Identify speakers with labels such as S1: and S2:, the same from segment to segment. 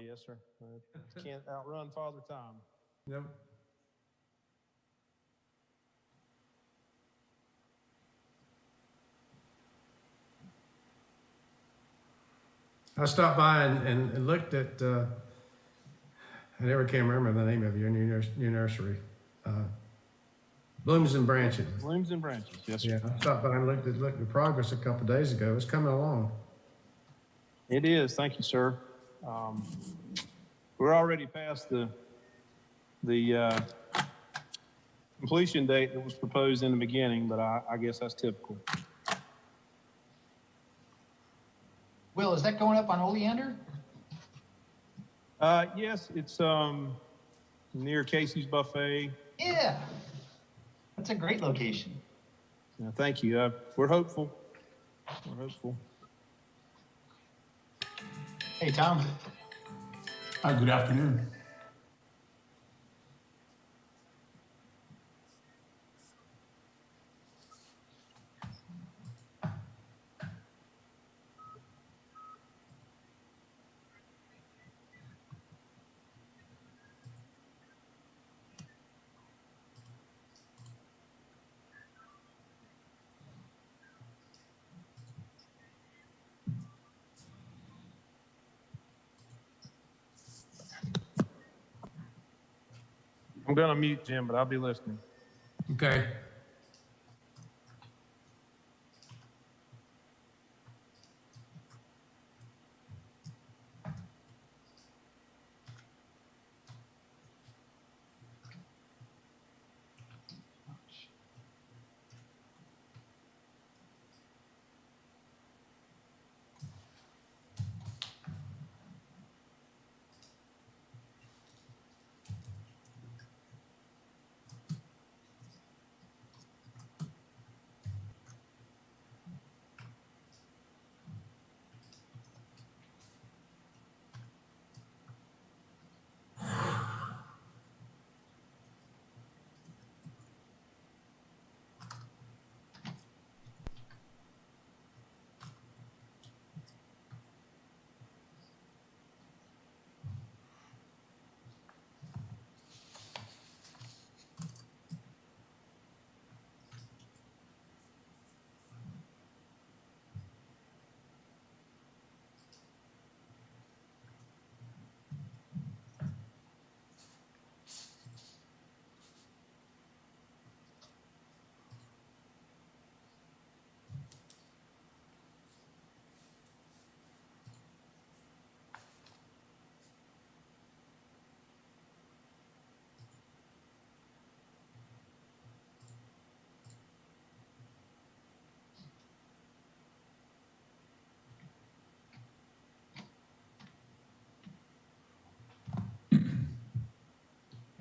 S1: Yes, sir. Can't outrun Father Time.
S2: Yep. I stopped by and looked at, I never can remember the name of your new nursery. Blooms and Branches.
S1: Blooms and Branches, yes, sir.
S2: Yeah, I stopped by and looked at the progress a couple of days ago. It's coming along.
S1: It is. Thank you, sir. We're already past the completion date that was proposed in the beginning, but I guess that's typical.
S3: Will, is that going up on Oleander?
S1: Yes, it's near Casey's Buffet.
S3: Yeah, that's a great location.
S1: Yeah, thank you. We're hopeful. We're hopeful.
S3: Hey, Tom.
S4: Hi, good afternoon.
S1: I'm going to mute Jim, but I'll be listening.
S2: Okay.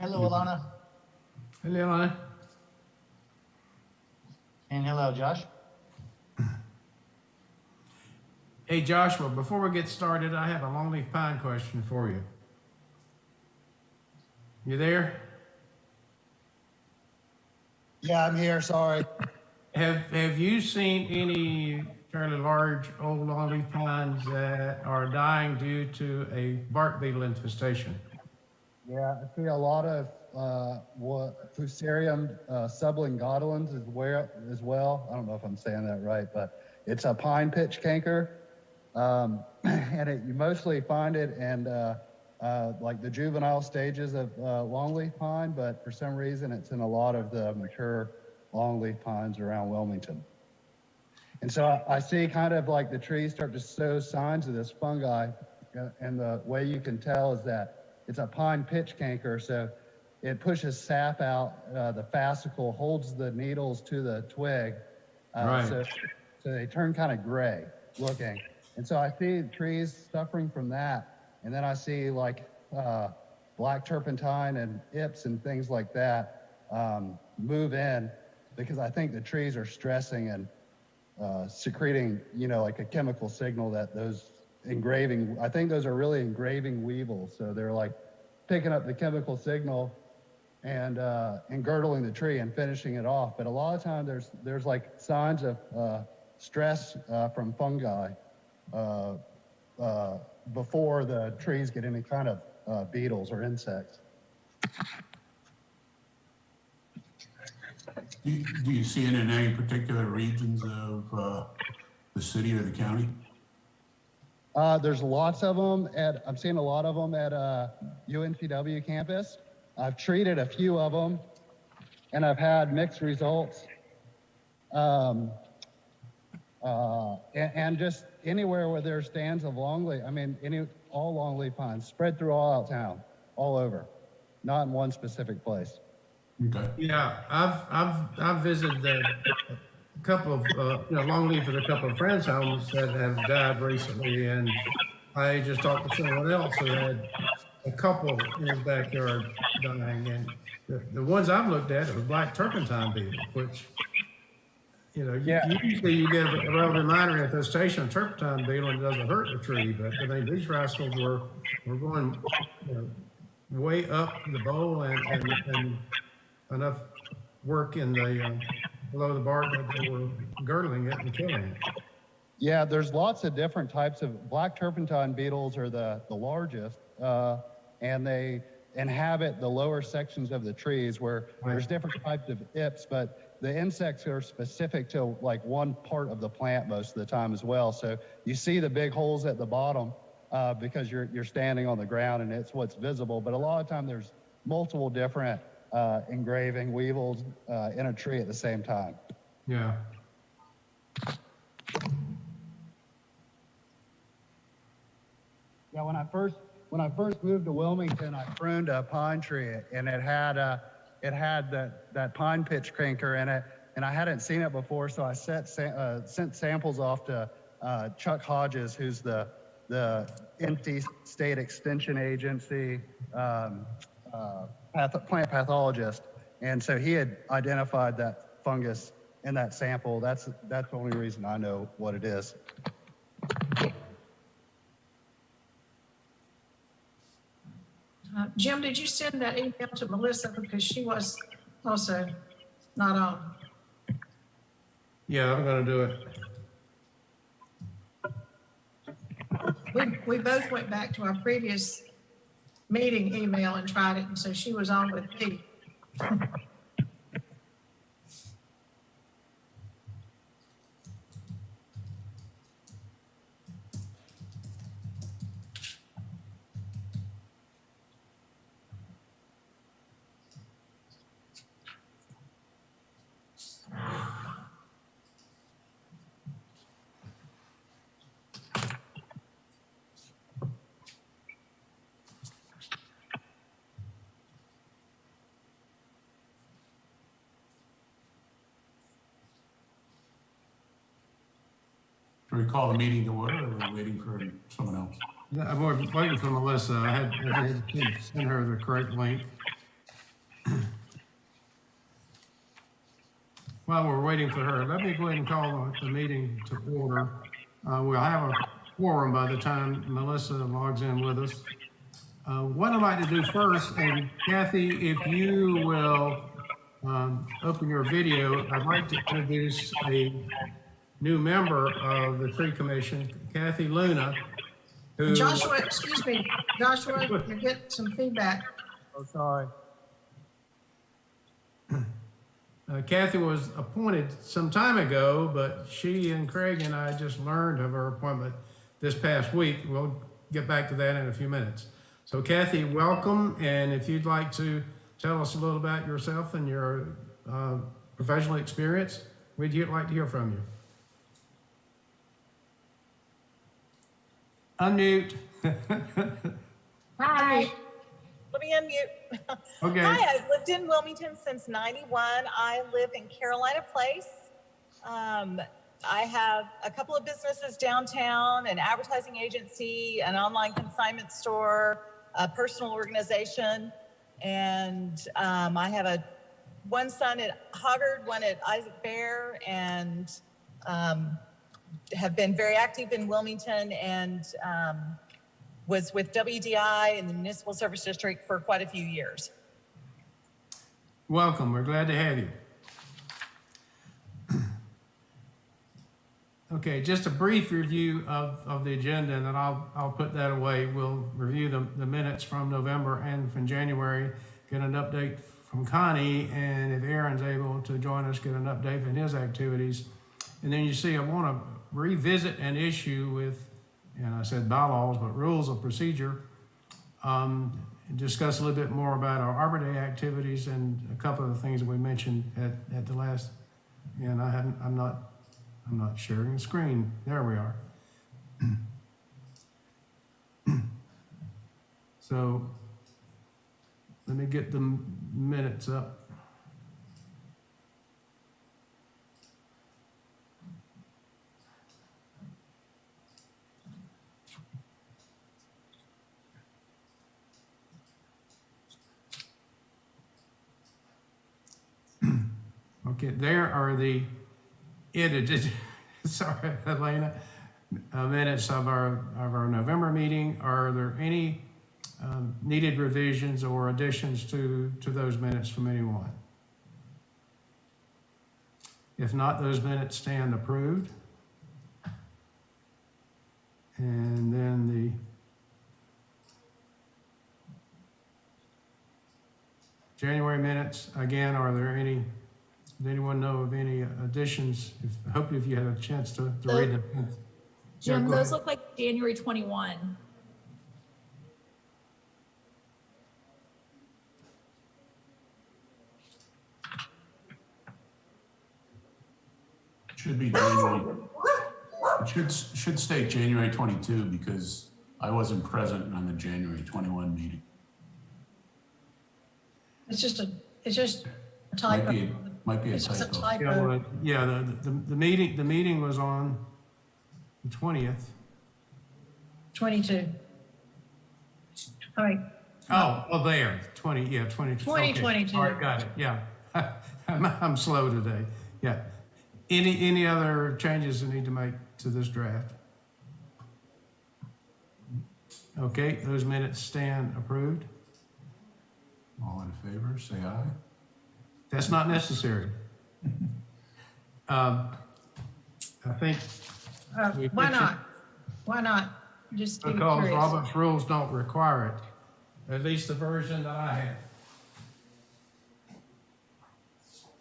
S3: Hello, Alana.
S2: Hello, Alana.
S3: And hello, Josh.
S2: Hey, Joshua, before we get started, I have a longleaf pine question for you. You there?
S5: Yeah, I'm here. Sorry.
S2: Have you seen any fairly large old longleaf pines that are dying due to a bark beetle infestation?
S5: Yeah, I see a lot of Fusarium sublinguatalans as well. I don't know if I'm saying that right, but it's a pine pitch canker, and you mostly find it in like the juvenile stages of longleaf pine, but for some reason it's in a lot of the mature longleaf pines around Wilmington. And so I see kind of like the trees start to show signs of this fungi, and the way you can tell is that it's a pine pitch canker, so it pushes sap out. The fascicle holds the needles to the twig,
S2: Right.
S5: so they turn kind of gray looking. And so I see trees suffering from that, and then I see like black turpentine and ips and things like that move in, because I think the trees are stressing and secreting, like a chemical signal that those engraving, I think those are really engraving weevils. So they're like picking up the chemical signal and girdling the tree and finishing it off. But a lot of times there's like signs of stress from fungi before the trees get any kind of beetles or insects.
S4: Do you see it in any particular regions of the city or the county?
S5: There's lots of them I'm seeing a lot of them at UNCW campus. I've treated a few of them and I've had mixed results. And just anywhere where there's stands of longleaf, I mean, all longleaf pines spread through all out town, all over, not in one specific place.
S4: Okay.
S2: Yeah, I've visited a couple of longleaf at a couple of friends' homes that have died recently, and I just talked to someone else who had a couple in his backyard dying, and the ones I've looked at, it was black turpentine beetle, which usually you get a rather minor infestation of turpentine beetle and it doesn't hurt the tree, but I mean these rascals were going way up the bowl and enough work in the below the bark that they were girdling it and killing it.
S5: Yeah, there's lots of different types of black turpentine beetles are the largest, and they inhabit the lower sections of the trees where there's different types of ips, but the insects are specific to like one part of the plant most of the time as well. So you see the big holes at the bottom because you're standing on the ground and it's what's visible, but a lot of time there's multiple different engraving weevils in a tree at the same time.
S2: Yeah.
S5: Yeah, when I first moved to Wilmington, I pruned a pine tree, and it had that pine pitch canker in it, and I hadn't seen it before, so I sent samples off to Chuck Hodges, who's the NC State Extension Agency plant pathologist, and so he had identified that fungus in that sample. That's the only reason I know what it is.
S6: Jim, did you send that email to Melissa because she was also not on?
S2: Yeah, I'm going to do it.
S6: We both went back to our previous meeting email and tried it, and so she was on with me.
S4: Do we call the meeting to order, or are we waiting for someone else?
S2: I'm waiting for Melissa. I had to send her the correct link. While we're waiting for her, let me go ahead and call the meeting to order. We'll have a quorum by the time Melissa logs in with us. What I'd like to do first, and Kathy, if you will open your video, I'd like to introduce a new member of the tree commission, Kathy Luna, who—
S6: Joshua, excuse me, Joshua, you get some feedback.
S5: Oh, sorry.
S2: Kathy was appointed some time ago, but she and Craig and I just learned of her appointment this past week. We'll get back to that in a few minutes. So Kathy, welcome. And if you'd like to tell us a little about yourself and your professional experience, we'd like to hear from you. Unmute.
S6: Hi.
S7: Let me unmute.
S2: Okay.
S7: Hi, I've lived in Wilmington since '91. I live in Carolina Place. I have a couple of businesses downtown, an advertising agency, an online consignment store, a personal organization, and I have one son at Hoggard, one at Isaac Bear, and have been very active in Wilmington and was with WDI in the Municipal Service District for quite a few years.
S2: Welcome. We're glad to have you. Okay, just a brief review of the agenda, and then I'll put that away. We'll review the minutes from November and from January, get an update from Connie, and if Aaron's able to join us, get an update on his activities. And then you see, I want to revisit an issue with, and I said bylaws, but rules of procedure. Discuss a little bit more about our Arbor Day activities and a couple of the things that we mentioned at the last, and I'm not sharing the screen. There we are. So let me get the minutes up. Okay, there are the edited, sorry, Elena, minutes of our November meeting. Are there any needed revisions or additions to those minutes from anyone? If not, those minutes stand approved. And then the January minutes, again, are there any, does anyone know of any additions? I hope if you had a chance to read them.
S8: Jim,
S2: Yeah,
S8: those look like January 21.
S4: Should be January, it should state January 22 because I wasn't present on the January 21 meeting.
S6: It's just a typo.
S4: Might be a
S6: It's just a
S4: typo.
S2: Yeah,
S6: typo.
S2: well, yeah, the meeting was on the 20th.
S6: 22. All right,
S2: Oh, there, 20, yeah, 20.
S6: 2022.
S2: Okay. All right, got it, yeah. I'm slow today, yeah. Any other changes you need to make to this draft? Okay, those minutes stand approved.
S4: All in favor, say aye.
S2: That's not necessary. I think we
S6: why
S2: mentioned-
S6: not? Why not? Just be
S2: because
S6: curious.
S2: Robert's rules don't require it, at least the version that I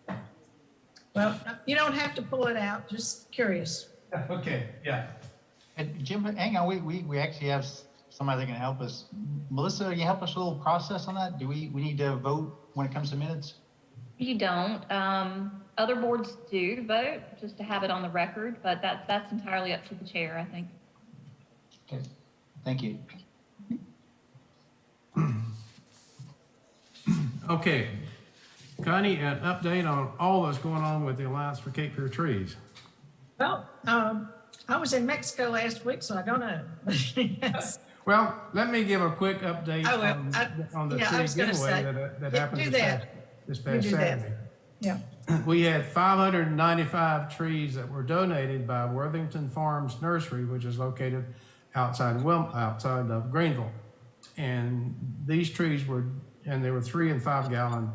S2: have.
S6: Well, you don't have to pull it out, just curious.
S2: Okay, yeah.
S3: And Jim, hang on, we actually have somebody that can help us. Melissa, can you help us a little process on that? Do we need to vote when it comes to minutes?
S9: You don't. Other boards do vote, just to have it on the record, but that's entirely up to the chair, I think.
S3: Okay, thank you.
S2: Okay, Connie, an update on all that's going on with the Alliance for Cape Fear Trees.
S6: Well, I was in Mexico last week, so I don't know. Yes.
S2: Well, let me give a quick update
S6: I will.
S2: on the
S6: Yeah, I
S2: tree
S6: was gonna
S2: giveaway
S6: say,
S2: that
S6: you
S2: happened
S6: do
S2: this
S6: that.
S2: past
S6: You do that.
S2: Saturday.
S6: Yeah.
S2: We had 595 trees that were donated by Worthington Farms Nursery, which is located outside of Greenville. And these trees were, and they were 3 and 5 gallon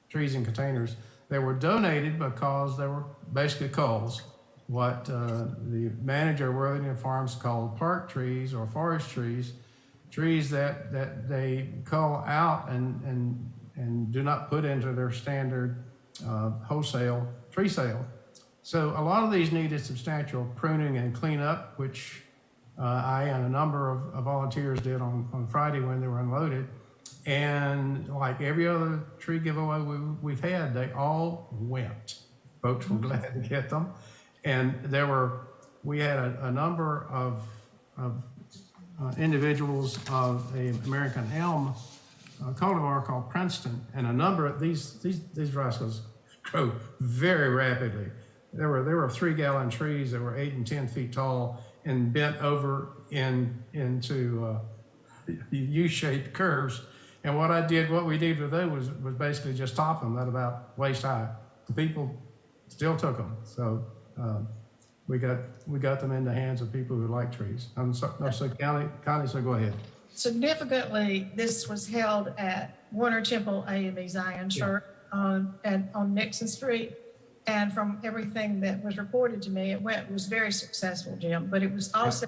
S2: trees in containers. They were donated because they were basically culls, what the manager of Worthington Farms called park trees or forest trees, trees that they cull out and do not put into their standard wholesale tree sale. So a lot of these needed substantial pruning and cleanup, which I and a number of volunteers did on Friday when they were unloaded. And like every other tree giveaway we've had, they all went. Folks were glad to get them. And we had a number of individuals of an American elm cultivar called Princeton, and a number of these rascals grow very rapidly. There were 3 gallon trees that were 8 and 10 feet tall and bent over into U-shaped curves. And what we did with those was basically just top them at about waist high. The people still took them, so we got them in the hands of people who like trees. So Connie, so go ahead.
S6: Significantly, this was held at Warner Temple AME Zion Church on Nixon Street. And from everything that was reported to me, it was very successful, Jim, but it was also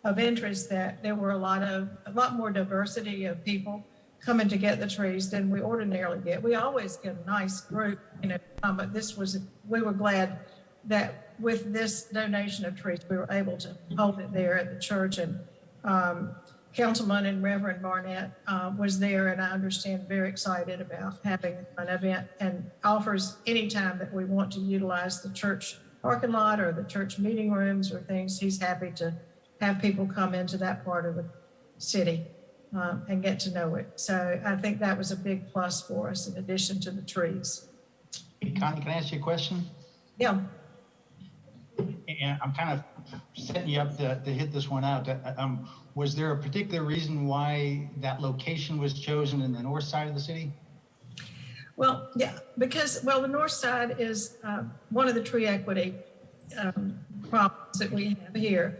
S6: of interest that there were a lot more diversity of people coming to get the trees than we ordinarily get. We always get a nice group, but we were glad that with this donation of trees, we were able to hold it there at the church. And Councilman and Reverend Barnett was there, and I understand very excited about having an event, and offers anytime that we want to utilize the church parking lot or the church meeting rooms or things, he's happy to have people come into that part of the city and get to know it. So I think that was a big plus for us in addition to the trees.
S3: Hey, Connie, can I ask you a question?
S6: Yeah.
S3: And I'm kind of setting you up to hit this one out. Was there a particular reason why that location was chosen in the north side of the city?
S6: Well, yeah, because, the north side is one of the tree equity problems that we have here.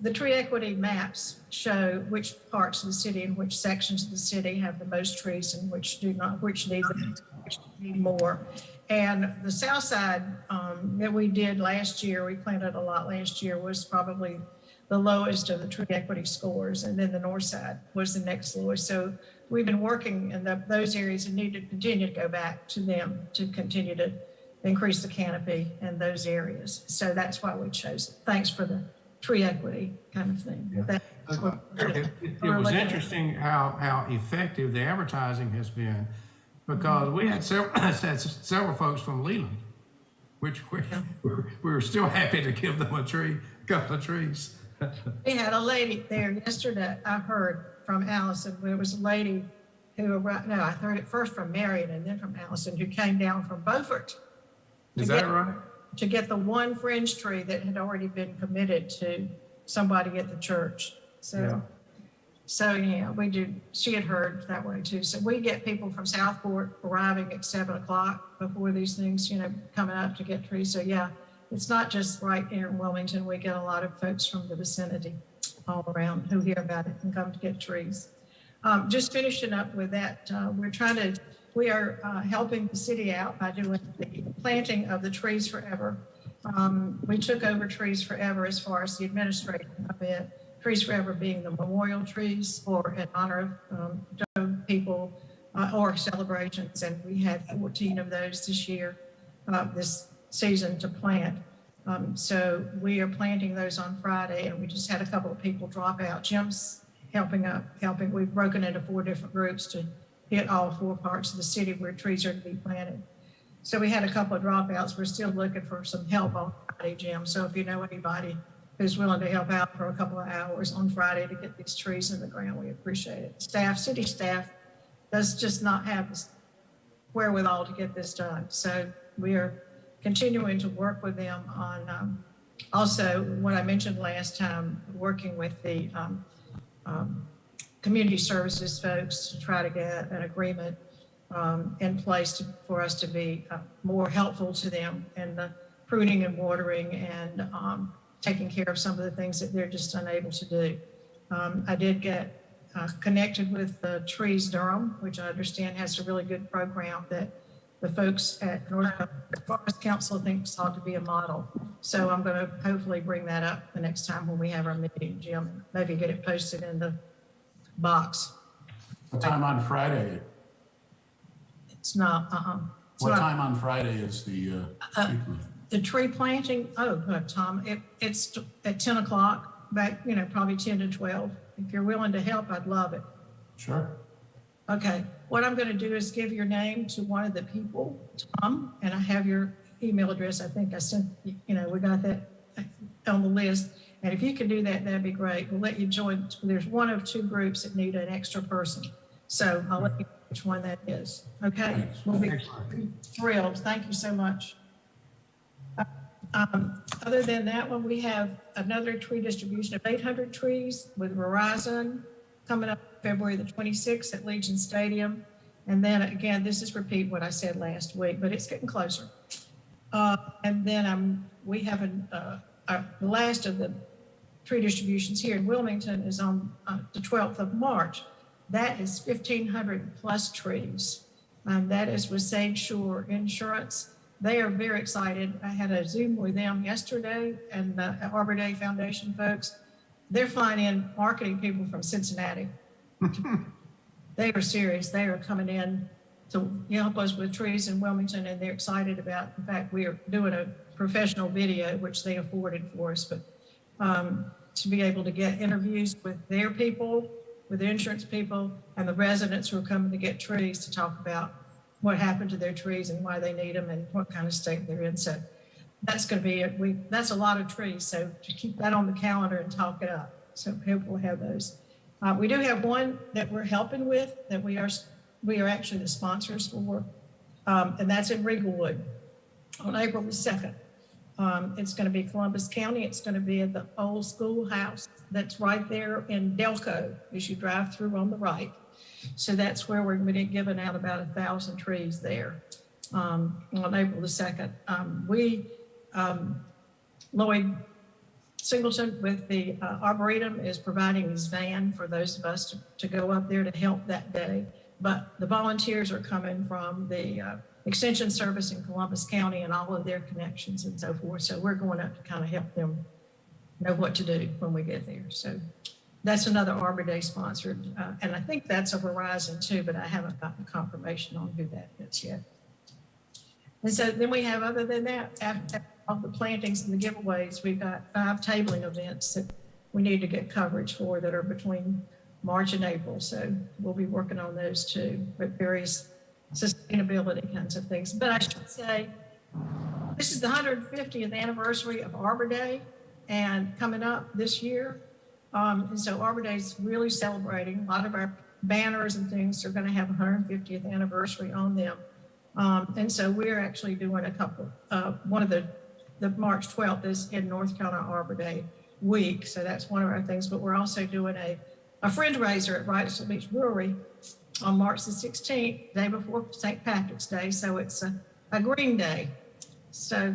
S6: The tree equity maps show which parts of the city and which sections of the city have the most trees and which do not, which need more. And the south side that we did last year, we planted a lot last year, was probably the lowest of the tree equity scores. And then the north side was the next lowest. So we've been working in those areas and need to continue to go back to them to continue to increase the canopy in those areas. So that's why we chose it. Thanks for the tree equity kind of thing.
S2: Yeah. It was interesting how effective the advertising has been, because we had several folks from Leland, which we were still happy to give them a couple of trees.
S6: We had a lady there yesterday, I heard from Allison, there was a lady who, I heard it first from Marion and then from Allison, who came down from Beaufort.
S2: Is that right?
S6: To get the one fringe tree that had already been committed to somebody at the church. So yeah, we do. She had heard that way too. So we get people from Southport arriving at 7 o'clock before these things, coming up to get trees. So yeah, it's not just right here in Wilmington. We get a lot of folks from the vicinity all around who hear about it and come to get trees. Just finishing up with that, we are helping the city out by doing the planting of the Trees Forever. We took over Trees Forever as far as the administrative of it. Trees Forever being the memorial trees or in honor of people or celebrations. And we had 14 of those this year, this season to plant. So we are planting those on Friday, and we just had a couple of people drop out. Jim's helping. We've broken into 4 different groups to hit all 4 parts of the city where trees are to be planted. So we had a couple of dropouts. We're still looking for some help on Friday, Jim. So if you know anybody who's willing to help out for a couple of hours on Friday to get these trees in the ground, we appreciate it. City staff does just not have the wherewithal to get this done. So we are continuing to work with them on also what I mentioned last time, working with the community services folks to try to get an agreement in place for us to be more helpful to them in the pruning and watering and taking care of some of the things that they're just unable to do. I did get connected with Trees Durham, which I understand has a really good program that the folks at North Forest Council thinks ought to be a model. So I'm going to hopefully bring that up the next time when we have our meeting, Jim. Maybe get it posted in the box.
S4: What time on Friday?
S6: It's not,
S4: What time on Friday is
S6: the tree planting? Oh, good, Tom. It's at 10 o'clock, back, probably 10 to 12. If you're willing to help, I'd love it.
S4: Sure.
S6: Okay. What I'm going to do is give your name to one of the people, Tom, and I have your email address. I think I sent, we got that on the list. And if you can do that, that'd be great. We'll let you join. There's 1 of 2 groups that need an extra person. So I'll let you know which one that is. Okay. We'll be thrilled. Thank you so much. Other than that one, we have another tree distribution of 800 trees with Verizon coming up February the 26th at Legion Stadium. And then again, this is repeat what I said last week, but it's getting closer. And then we have the last of the tree distributions here in Wilmington is on the 12th of March. That is 1,500 plus trees. And that is with Sage Shore Insurance. they are very excited. I had a Zoom with them yesterday, and the Arbor Day Foundation folks, they're flying in marketing people from Cincinnati. They are serious. They are coming in to help us with trees in Wilmington, and they're excited about, in fact, we are doing a professional video, which they afforded for us, but to be able to get interviews with their people, with the insurance people, and the residents who are coming to get trees to talk about what happened to their trees and why they need them and what kind of state they're in. So that's going to be that's a lot of trees. So to keep that on the calendar and talk it up. So people will have those. We do have one that we're helping with that we are actually the sponsors for, and that's in Regalwood on April the 2nd. It's going to be Columbus County. It's going to be at the old schoolhouse that's right there in Delco as you drive through on the right. So that's where we're going to be giving out about 1,000 trees there on April the 2nd. Lloyd Singleton with the Arboretum is providing his van for those of us to go up there to help that day. But the volunteers are coming from the Extension Service in Columbus County and all of their connections and so forth. So we're going up to kind of help them know what to do when we get there. So that's another Arbor Day sponsored. And I think that's a Verizon too, but I haven't gotten confirmation on who that is yet. And so then we have, other than that, after all the plantings and the giveaways, we've got 5 tabling events that we need to get coverage for that are between March and April. So we'll be working on those too, with various sustainability kinds of things. But I should say, this is the 150th anniversary of Arbor Day and coming up this year. And so Arbor Day is really celebrating. A lot of our banners and things are going to have 150th anniversary on them. And so we're actually doing a couple. One of the March 12th is in North Carolina Arbor Day week. So that's one of our things. But we're also doing a fundraiser at Wrightsville Beach Brewery on March the 16th, day before St. Patrick's Day. So it's a green day. So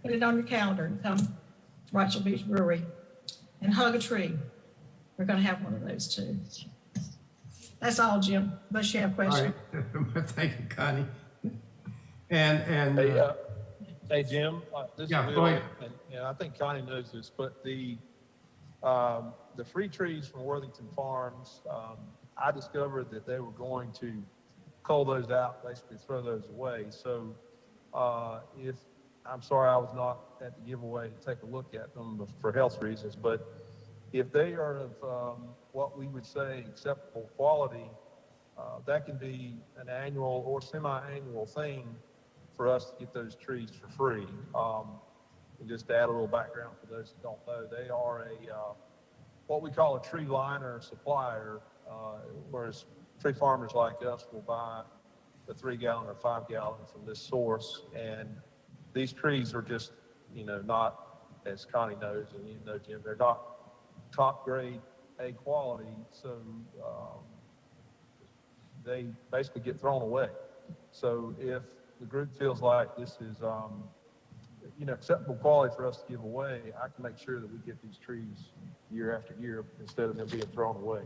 S6: put it on your calendar and come to Wrightsville Beach Brewery and hug a tree. We're going to have one of those too. That's all, Jim, unless you have questions.
S2: All right. Thank you, Connie. And
S1: Hey, Jim, this
S2: Yeah,
S1: is
S2: go
S1: Will,
S2: ahead.
S1: and I think Connie knows this, but the free trees from Worthington Farms, I discovered that they were going to cull those out, basically throw those away. So I'm sorry I was not at the giveaway to take a look at them for health reasons, but if they are of what we would say acceptable quality, that can be an annual or semi-annual thing for us to get those trees for free. And just to add a little background for those that don't know, they are what we call a tree liner supplier, whereas tree farmers like us will buy the 3-gallon or 5-gallon from this source. And these trees are just, not, as Connie knows, and you know, Jim, they're not top grade A quality. So they basically get thrown away. So if the group feels like this is, acceptable quality for us to give away, I can make sure that we get these trees year after year instead of them being thrown away.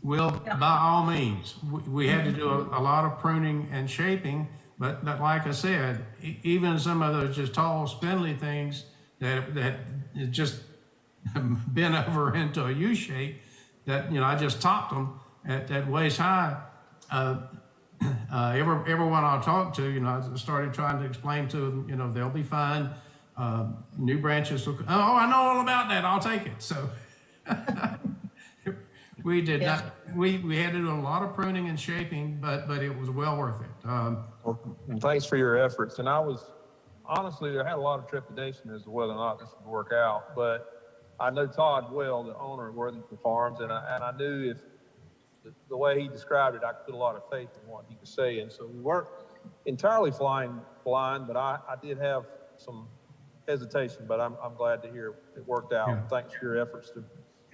S2: Will, by all means, we had to do a lot of pruning and shaping, but like I said, even some of those just tall, spindly things that just bent over into a U shape, that I just topped them at waist high. Everyone I talked to, I started trying to explain to them, they'll be fine. New branches will, I know all about that. I'll take it. So we did not, we had to do a lot of pruning and shaping, but it was well worth it.
S1: Well, thanks for your efforts. And I had a lot of trepidation as to whether or not this would work out, but I know Todd well, the owner of Worthington Farms, and I knew if the way he described it, I could put a lot of faith in what he was saying. So we weren't entirely flying blind, but I did have some hesitation, but I'm glad to hear it worked out.
S2: Yeah.
S1: Thanks for your efforts to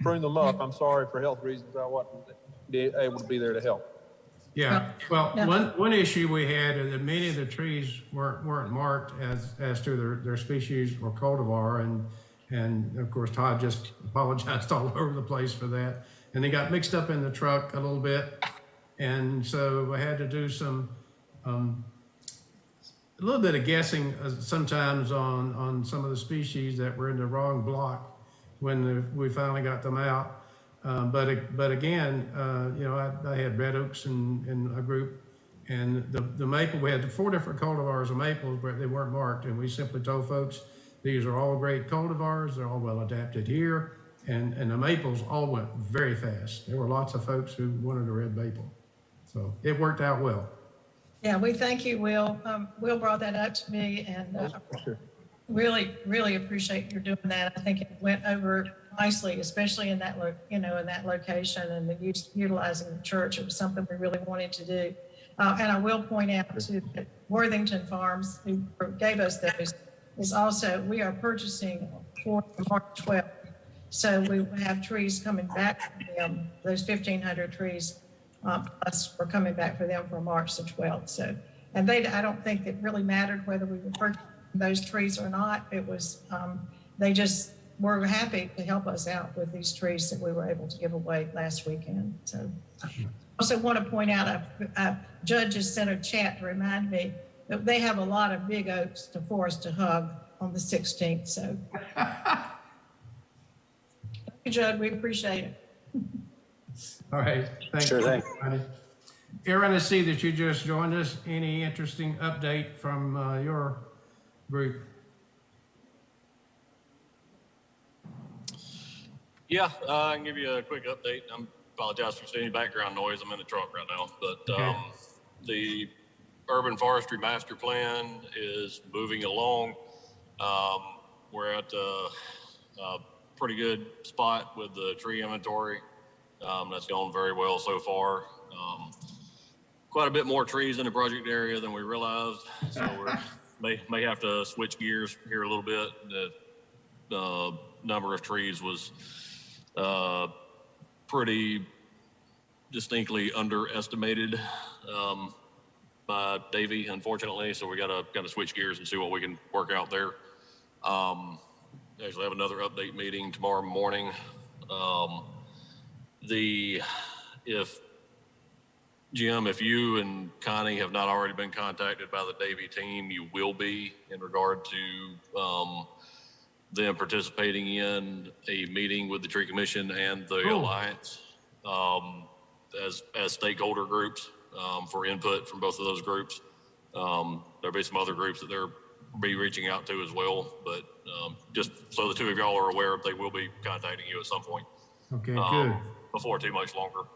S1: prune them up. I'm sorry for health reasons I wasn't able to be there to help.
S2: Yeah, well, one issue we had is that many of the trees weren't marked as to their species or cultivar, and of course Todd just apologized all over the place for that, and they got mixed up in the truck a little bit, and so I had to do some a little bit of guessing sometimes on some of the species that were in the wrong block when we finally got them out. But again, you know, I had red oaks in a group, and the maple, we had 4 different cultivars of maples, but they weren't marked. And we simply told folks, these are all great cultivars. They're all well adapted here. And the maples all went very fast. There were lots of folks who wanted a red maple. So it worked out well.
S6: Yeah, we thank you, Will. Will brought that up to me, and
S5: Sure.
S6: really appreciate you doing that. I think it went over nicely, especially in that in that location and the utilizing the church. It was something we really wanted to do. And I will point out to Worthington Farms, who gave us those, is also, we are purchasing for March 12th. So we have trees coming back from them, those 1,500 trees, plus we're coming back for them for March the 12th. So, and I don't think it really mattered whether we were purchasing those trees or not. It was, they just were happy to help us out with these trees that we were able to give away last weekend. So I also want to point out, a judge has sent a chat to remind me that they have a lot of big oaks for us to hug on the 16th. So Judd, we appreciate it.
S2: All right, thank
S10: Sure
S2: you.
S10: thing.
S2: Aaron, I see that you just joined us. Any interesting update from your group?
S10: Yeah, I can give you a quick update. I apologize for any background noise. I'm in the truck right now, but
S2: Okay.
S10: the urban forestry master plan is moving along. We're at a pretty good spot with the tree inventory. That's going very well so far. Quite a bit more trees in the project area than we realized, so we may have to switch gears here a little bit. The number of trees was pretty distinctly underestimated by Davey, unfortunately. So we gotta switch gears and see what we can work out there. Actually have another update meeting tomorrow morning. If Jim, if you and Connie have not already been contacted by the Davey team, you will be, in regard to them participating in a meeting with the Tree Commission and the Alliance as stakeholder groups for input from both of those groups. There'll be some other groups that they'll be reaching out to as well, but just so the two of y'all are aware, they will be contacting you at some point.
S2: Okay, good.
S10: Before too much longer.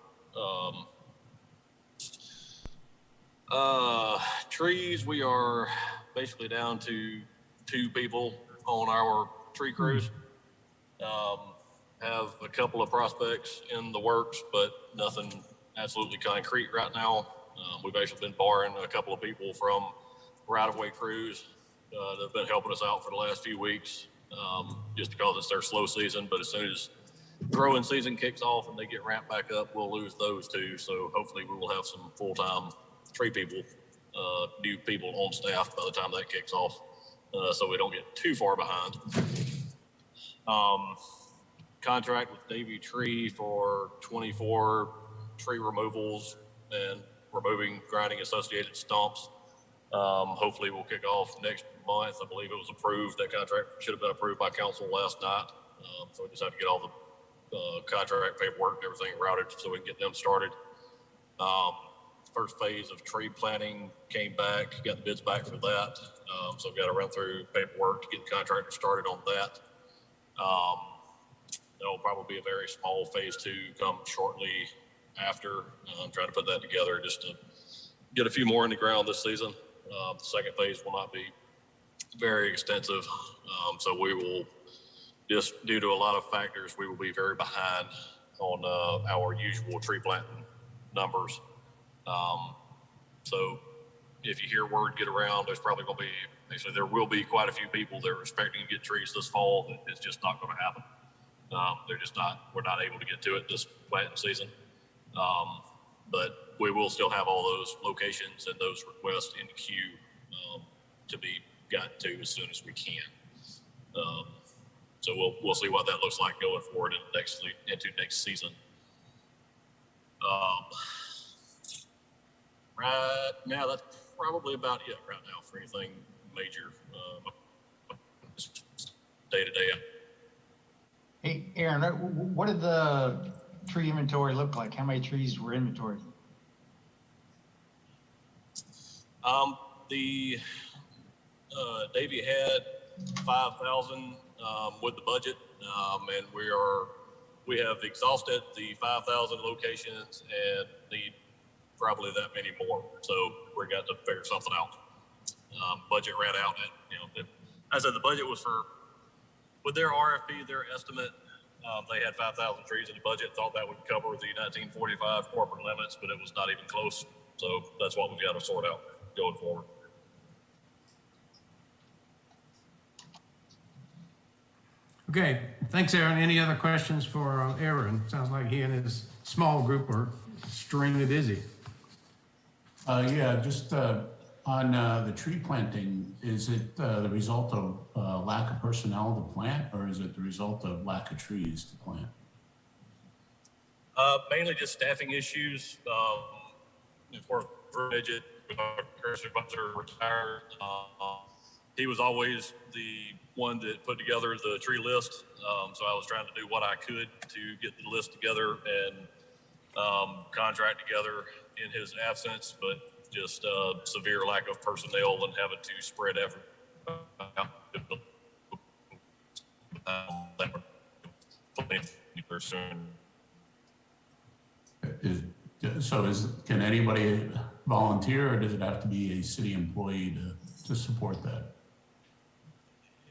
S10: Trees, we are basically down to 2 people on our tree crews. Have a couple of prospects in the works, but nothing absolutely concrete right now. We've actually been borrowing a couple of people from right-of-way crews that have been helping us out for the last few weeks, just because it's their slow season. But as soon as growing season kicks off and they get ramped back up, we'll lose those too. So hopefully we will have some full-time tree people, new people on staff by the time that kicks off, so we don't get too far behind. Contract with Davey Tree for 24 tree removals and removing grinding associated stumps. Hopefully we'll kick off next month. I believe it was approved. That contract should have been approved by council last night. So we just have to get all the contract paperwork and everything routed so we can get them started. First phase of tree planting came back, got the bids back for that. So we've got to run through paperwork to get the contractor started on that. There'll probably be a very small phase 2 come shortly after. I'm trying to put that together just to get a few more in the ground this season. The second phase will not be very extensive. So we will, just due to a lot of factors, we will be very behind on our usual tree planting numbers. So if you hear word get around, there's probably going to be, actually there will be quite a few people that are expecting to get trees this fall. It's just not going to happen. They're just not, we're not able to get to it this planting season. But we will still have all those locations and those requests in the queue to be gotten to as soon as we can. So we'll see what that looks like going forward into next season. Right that's probably about it right now for anything major, day to day.
S3: Hey, Aaron, what did the tree inventory look like? How many trees were inventoried?
S10: Davey had 5,000 with the budget, and we have exhausted the 5,000 locations and need probably that many more. So we got to figure something out. Budget ran out, and I said the budget was with their RFP, their estimate. They had 5,000 trees in the budget. Thought that would cover the 1945 corporate limits, but it was not even close. So that's what we've got to sort out going forward.
S2: Okay, thanks, Aaron. Any other questions for Aaron? Sounds like he and his small group are extremely busy.
S4: Yeah, just on the tree planting, is it the result of lack of personnel to plant, or is it the result of lack of trees to plant?
S10: Mainly just staffing issues. If we're rigid, our supervisor retired. He was always the one that put together the tree list. So I was trying to do what I could to get the list together and contract together in his absence, but just severe lack of personnel and having to spread everything out.
S4: Can anybody volunteer, or does it have to be a city employee to support that?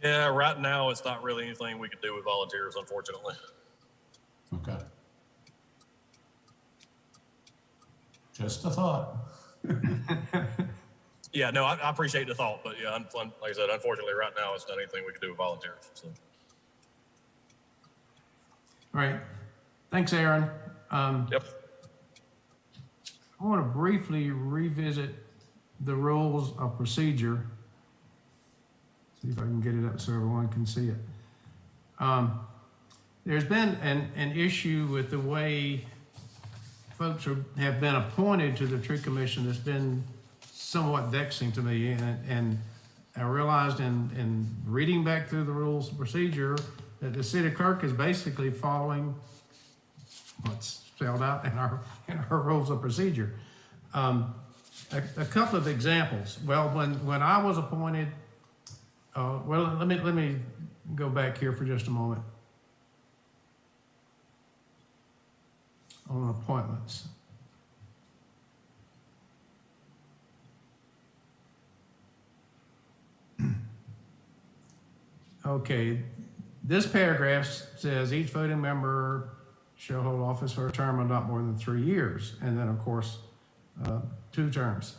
S10: Yeah, right now it's not really anything we can do with volunteers, unfortunately.
S4: Okay. Just a thought.
S10: Yeah, no, I appreciate the thought, but yeah, like I said, unfortunately right now it's not anything we can do with volunteers. So.
S2: All right, thanks, Aaron.
S10: Yep.
S2: I want to briefly revisit the rules of procedure. See if I can get it up so everyone can see it. There's been an issue with the way folks have been appointed to the tree commission that's been somewhat vexing to me. And I realized in reading back through the rules of procedure that the city clerk is basically following what's spelled out in our rules of procedure. A couple of examples. Well, when I was appointed, well, let me go back here for just a moment on appointments. Okay, this paragraph says each voting member shall hold office for a term of not more than 3 years, and then of course 2 terms.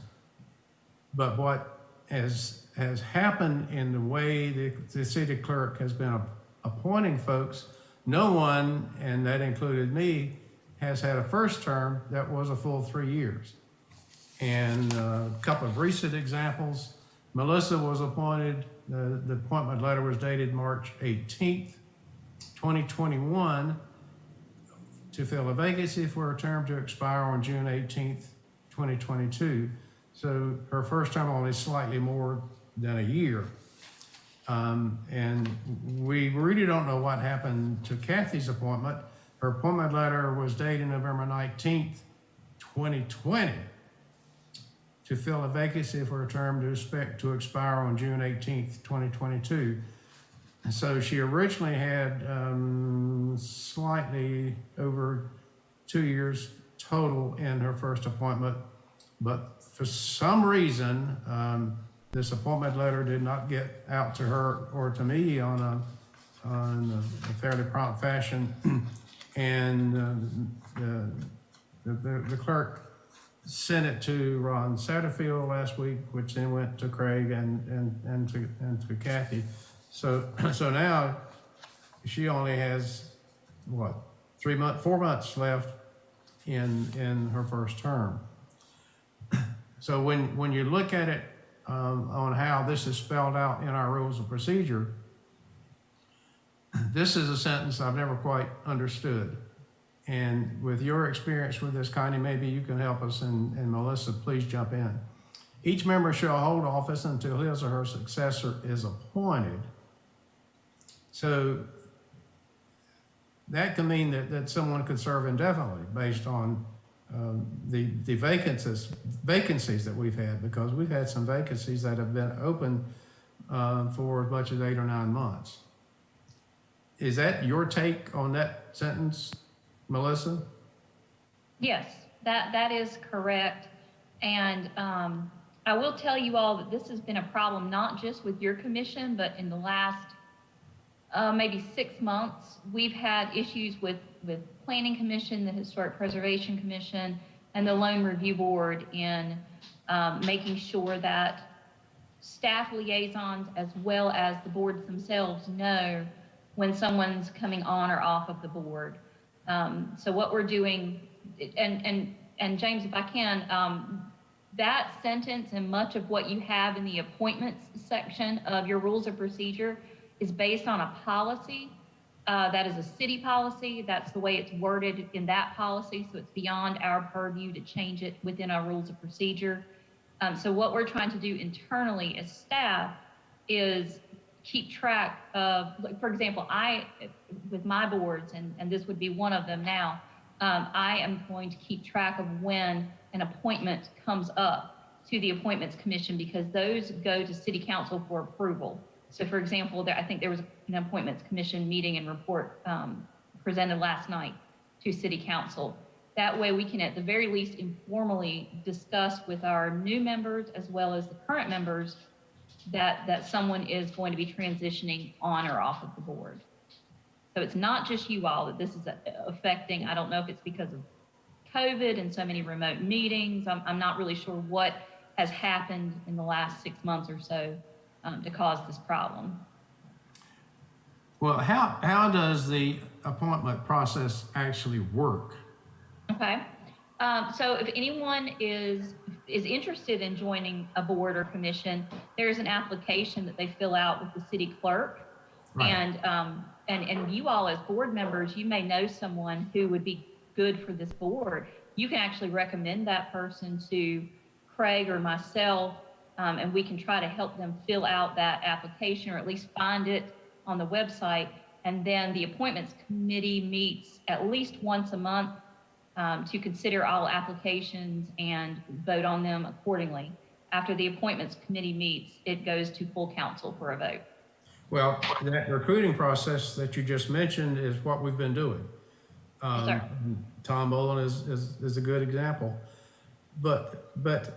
S2: But what has happened in the way the city clerk has been appointing folks, no one, and that included me, has had a first term that was a full 3 years. And a couple of recent examples, Melissa was appointed, the appointment letter was dated March 18th, 2021, to fill a vacancy for a term to expire on June 18th, 2022. So her first term only slightly more than a year. And we really don't know what happened to Kathy's appointment. Her appointment letter was dated November 19th, 2020, to fill a vacancy for a term to expire on June 18th, 2022. And so she originally had slightly over 2 years total in her first appointment, but for some reason, this appointment letter did not get out to her or to me on a fairly prompt fashion. And the clerk sent it to Ron Satterfield last week, which then went to Craig and to Kathy. So now she only has what, 4 months left in her first term. So when you look at it on how this is spelled out in our rules of procedure, this is a sentence I've never quite understood. And with your experience with this, Connie, maybe you can help us, and Melissa, please jump in. Each member shall hold office until his or her successor is appointed. So that can mean that someone could serve indefinitely based on the vacancies that we've had, because we've had some vacancies that have been open for as much as 8 or 9 months. Is that your take on that sentence, Melissa?
S9: Yes, that is correct. And I will tell you all that this has been a problem, not just with your commission, but in the last maybe 6 months, we've had issues with Planning Commission, the Historic Preservation Commission, and the Loan Review Board in making sure that staff liaisons as well as the boards themselves know when someone's coming on or off of the board. So what we're doing, and James, if I can, that sentence and much of what you have in the appointments section of your rules of procedure is based on a policy. That is a city policy. That's the way it's worded in that policy. So it's beyond our purview to change it within our rules of procedure. So what we're trying to do internally as staff is keep track of, like, for example, with my boards, and this would be one of them now, I am going to keep track of when an appointment comes up to the Appointments Commission, because those go to City Council for approval. So for example, I think there was an Appointments Commission meeting and report presented last night to City Council. That way we can at the very least informally discuss with our new members as well as the current members that someone is going to be transitioning on or off of the board. So it's not just you all that this is affecting. I don't know if it's because of COVID and so many remote meetings. I'm not really sure what has happened in the last 6 months or so to cause this problem.
S2: Well, how does the appointment process actually work?
S9: Okay. So if anyone is interested in joining a board or commission, there's an application that they fill out with the city clerk. Right. And you all as board members, you may know someone who would be good for this board. You can actually recommend that person to Craig or myself, and we can try to help them fill out that application, or at least find it on the website. And then the appointments committee meets at least once a month to consider all applications and vote on them accordingly. After the appointments committee meets, it goes to full council for a vote.
S2: Well, that recruiting process that you just mentioned is what we've been doing.
S9: Yes,
S2: Tom Bolin is a good example. But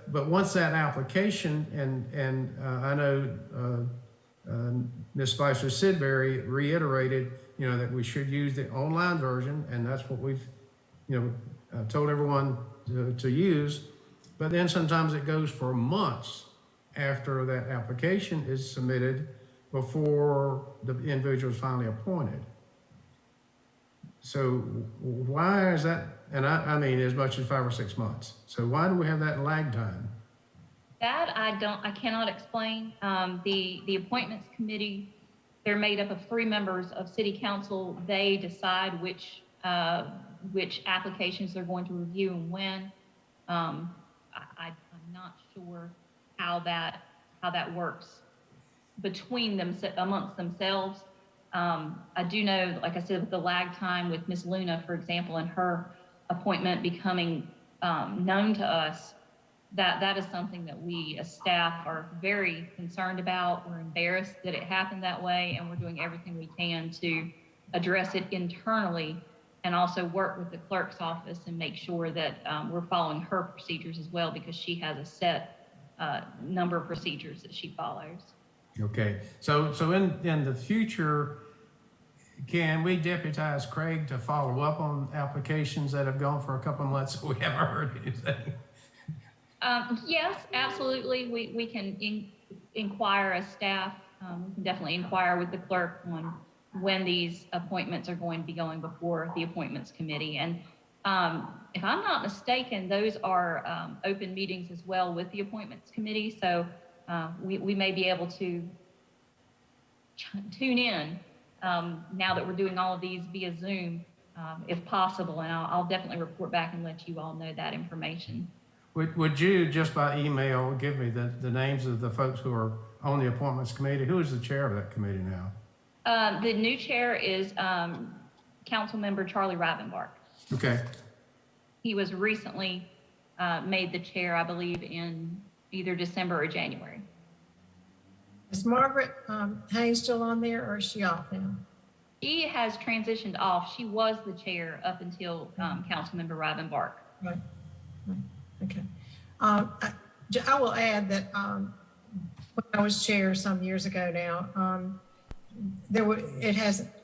S2: once that application, and I know Ms. Spicer Sidbury reiterated, that we should use the online version, and that's what we've, told everyone to use. But then sometimes it goes for months after that application is submitted before the individual is finally appointed. So why is that? And I mean, as much as 5 or 6 months. So why do we have that lag time?
S9: That I cannot explain. The appointments committee, they're made up of 3 members of city council. They decide which applications they're going to review and when. I'm not sure how that works between them, amongst themselves. I do know, like I said, with the lag time with Miss Luna, for example, and her appointment becoming known to us, that is something that we as staff are very concerned about. We're embarrassed that it happened that way, and we're doing everything we can to address it internally, and also work with the clerk's office and make sure that we're following her procedures as well, because she has a set number of procedures that she follows. Okay, so in the future, can we deputize Craig to follow up on applications that have gone for a couple of months so we haven't heard anything? Yes, absolutely. We can inquire as staff. We can definitely inquire with the clerk on when these appointments are going to be going before the appointments committee. And if I'm not mistaken, those are open meetings as well with the appointments committee. So we may be able to tune in now that we're doing all of these via Zoom if possible, and I'll definitely report back and let you all know that information.
S2: Would you, just by email, give me the names of the folks who are on the appointments committee? Who is the chair of that committee now?
S9: The new chair is Council Member Charlie Rivenbark.
S2: Okay.
S9: He was recently made the chair, I believe, in either December or January.
S6: Is Margaret Haynes still on there, or is she off now?
S9: She has transitioned off. She was the chair up until Councilmember Rivenbark.
S6: Right. Okay. I will add that when I was chair some years ago now,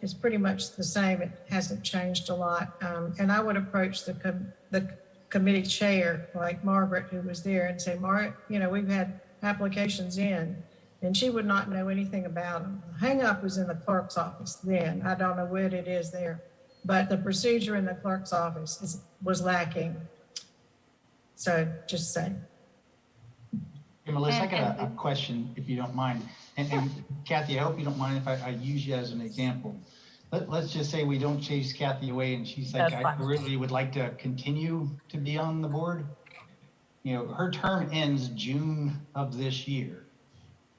S6: it's pretty much the same. It hasn't changed a lot. And I would approach the committee chair, like Margaret, who was there, and say, Margaret, we've had applications in, and she would not know anything about them. The hang up was in the clerk's office then. I don't know what it is there, but the procedure in the clerk's office was lacking. So just saying.
S3: Hey, Melissa, I got a question, if you don't mind. And Kathy, I hope you don't mind if I use you as an example. Let's just say we don't chase Kathy away and she's like, I really would like to continue to be on the board. Her term ends June of this year,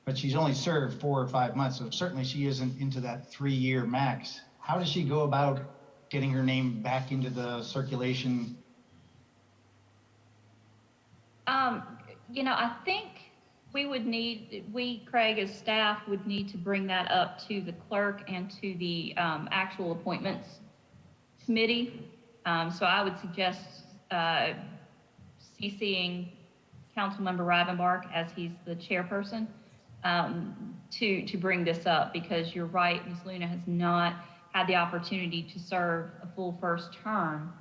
S3: but she's only served 4 or 5 months. So certainly she isn't into that 3-year max. How does she go about getting her name back into the circulation?
S9: I think Craig, as staff, would need to bring that up to the clerk and to the actual appointments committee. So I would suggest CCing Councilmember Rivenbark, as he's the chairperson, to bring this up, because you're right, Ms. Luna has not had the opportunity to serve a full first term.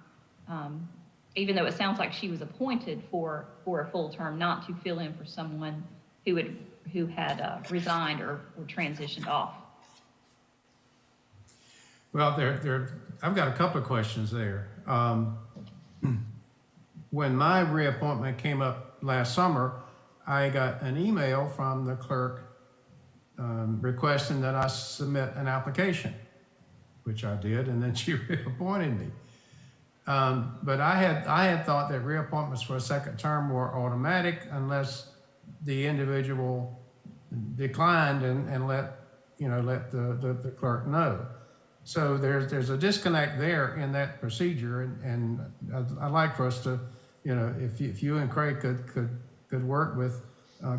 S9: Even though it sounds like she was appointed for a full term, not to fill in for someone who had resigned or transitioned off.
S2: Well, I've got a couple of questions there. When my reappointment came up last summer, I got an email from the clerk requesting that I submit an application, which I did, and then she reappointed me. But I had thought that reappointments for a second term were automatic unless the individual declined and let the clerk know. So there's a disconnect there in that procedure, and I'd like for us to, if you and Craig could work with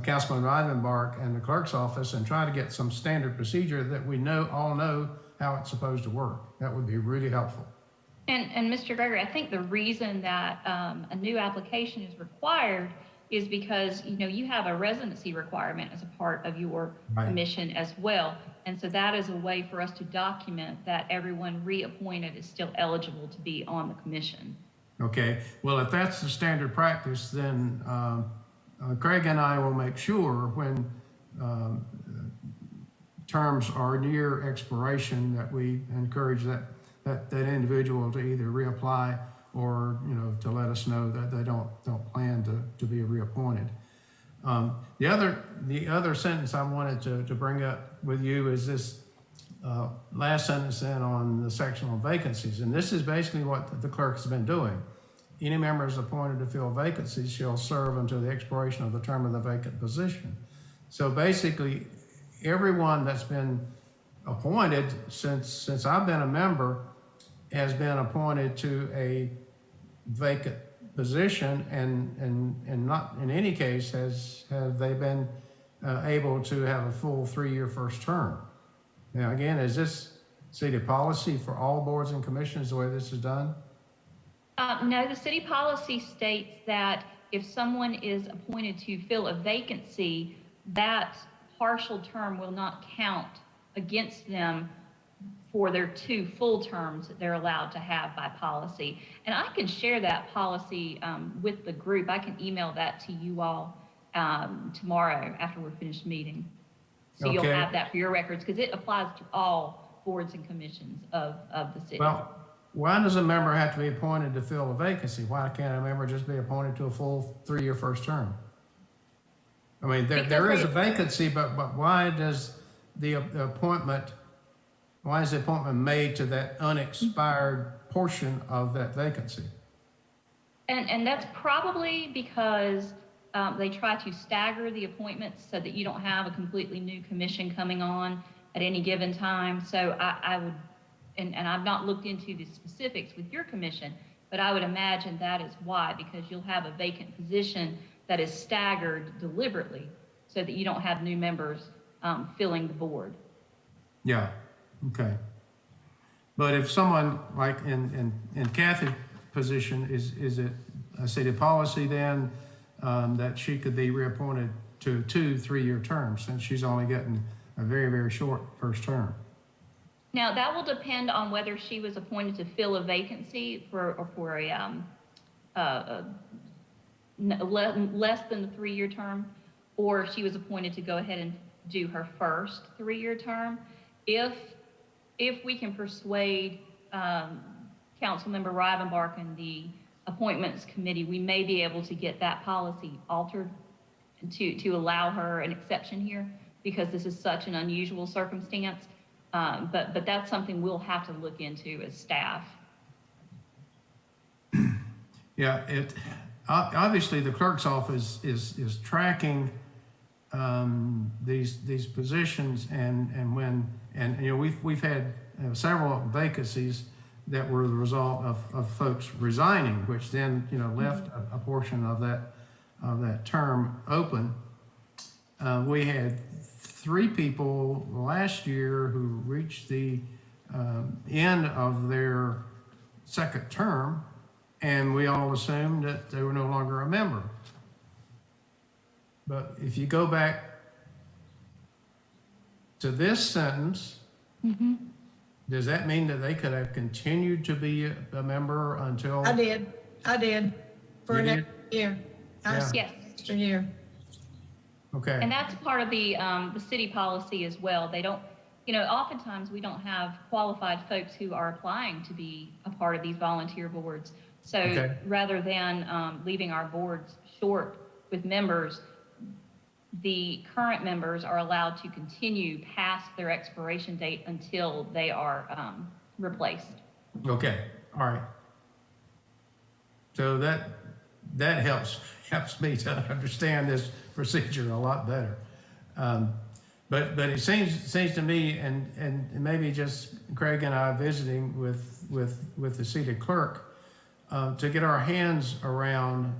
S2: Councilman Rivenbark and the clerk's office and try to get some standard procedure that we all know how it's supposed to work. That would be really helpful.
S9: And Mr. Gregory, I think the reason that a new application is required is because, you have a residency requirement as a part of your commission as well. And so that is a way for us to document that everyone reappointed is still eligible to be on the commission.
S2: Okay, well, if that's the standard practice, then Craig and I will make sure when terms are near expiration that we encourage that individual to either reapply or to let us know that they don't plan to be reappointed. The other sentence I wanted to bring up with you is this last sentence then on the section on vacancies, and this is basically what the clerk has been doing. Any members appointed to fill vacancies shall serve until the expiration of the term of the vacant position. So basically, everyone that's been appointed since I've been a member has been appointed to a vacant position, and not in any case have they been able to have a full 3-year first term. Now, again, is this city policy for all boards and commissions the way this is done?
S9: No, the city policy states that if someone is appointed to fill a vacancy, that partial term will not count against them for their 2 full terms that they're allowed to have by policy. And I can share that policy with the group. I can email that to you all tomorrow after we're finished meeting. So okay. You'll have that for your records, because it applies to all boards and commissions of the city.
S2: Well, why does a member have to be appointed to fill a vacancy? Why can't a member just be appointed to a full 3-year first term? I mean, there is a vacancy, but why does the appointment why is the appointment made to that unexpired portion of that vacancy?
S9: And that's probably because they try to stagger the appointments so that you don't have a completely new commission coming on at any given time. So I would, and I've not looked into the specifics with your commission, but I would imagine that is why, because you'll have a vacant position that is staggered deliberately so that you don't have new members filling the board.
S2: Yeah, okay. But if someone like in Kathy's position, is it a city policy then that she could be reappointed to 2 3-year terms, since she's only getting a very, very short first term?
S9: Now, that will depend on whether she was appointed to fill a vacancy for a less than the 3-year term, or if she was appointed to go ahead and do her first 3-year term. If we can persuade Councilmember Rivenbark and the Appointments Committee, we may be able to get that policy altered to allow her an exception here, because this is such an unusual circumstance. But that's something we'll have to look into as staff.
S2: Yeah, obviously the clerk's office is tracking these positions, and you know, we've had several vacancies that were the result of folks resigning, which then, you know, left a portion of that term open. We had 3 people last year who reached the end of their second term, and we all assumed that they were no longer a member. But if you go back to this sentence, does that mean that they could have continued to be a member until?
S6: I did for
S2: You
S6: an
S2: did?
S6: extra year.
S9: Yes.
S6: Extra year.
S2: Okay.
S9: And that's part of the city policy as well. They don't, you know, oftentimes we don't have qualified folks who are applying to be a part of these volunteer boards. So
S2: Okay.
S9: rather than leaving our boards short with members, the current members are allowed to continue past their expiration date until they are replaced.
S2: Okay, all right. So that helps me to understand this procedure a lot better. But it seems to me, and maybe just Craig and I visiting with the city clerk, to get our hands around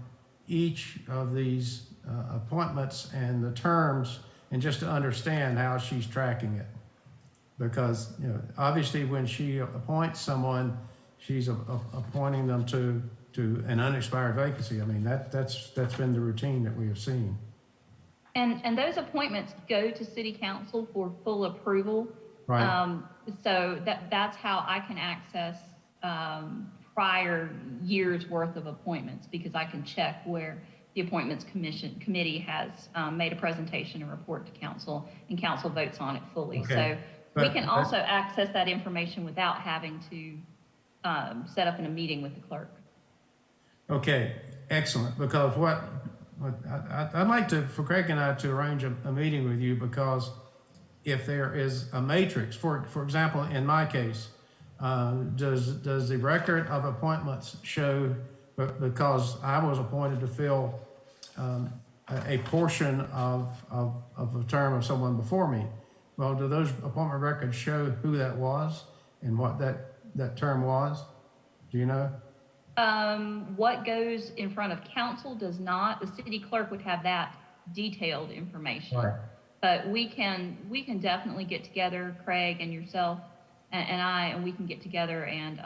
S2: each of these appointments and the terms, and just to understand how she's tracking it. Because, you know, obviously when she appoints someone, she's appointing them to an unexpired vacancy. I mean, that's been the routine that we have seen.
S9: And those appointments go to city council for full approval.
S2: Right.
S9: So that's how I can access prior years worth of appointments, because I can check where the Appointments Committee has made a presentation and report to council, and council votes on it fully.
S2: Okay.
S9: So we can also access that information without having to set up in a meeting with the clerk.
S2: Okay, excellent. Because what I'd like for Craig and I to arrange a meeting with you, because if there is a matrix, for example, in my case, does the record of appointments show, because I was appointed to fill a portion of a term of someone before me, well, do those appointment records show who that was and what that term was? Do you know?
S9: What goes in front of council does not. The city clerk would have that detailed information.
S2: Right.
S9: But we can definitely get together, Craig and yourself and we can get together and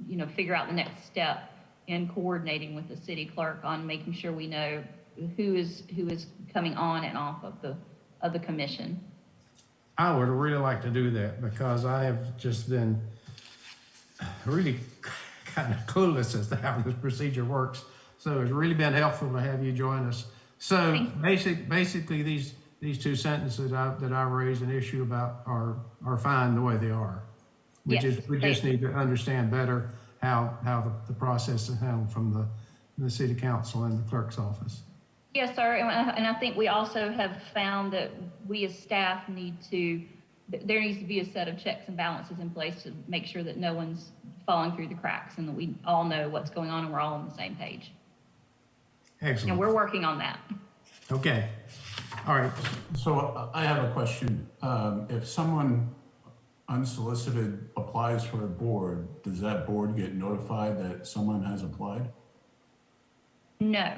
S9: you know, figure out the next step in coordinating with the city clerk on making sure we know who is coming on and off of the commission.
S2: I would really like to do that, because I have just been really kind of clueless as to how this procedure works. So it's really been helpful to have you join us. So basically these 2 sentences that I raised an issue about are fine the way they are. We just need to understand better how the process is handled from the city council and the clerk's office.
S9: Yes, sir. And I think we also have found that we as staff need to there needs to be a set of checks and balances in place to make sure that no one's falling through the cracks and that we all know what's going on and we're all on the same page.
S2: Excellent.
S9: And we're working on that.
S2: Okay. All right.
S4: So I have a question. If someone unsolicited applies for a board, does that board get notified that someone has applied?
S9: No,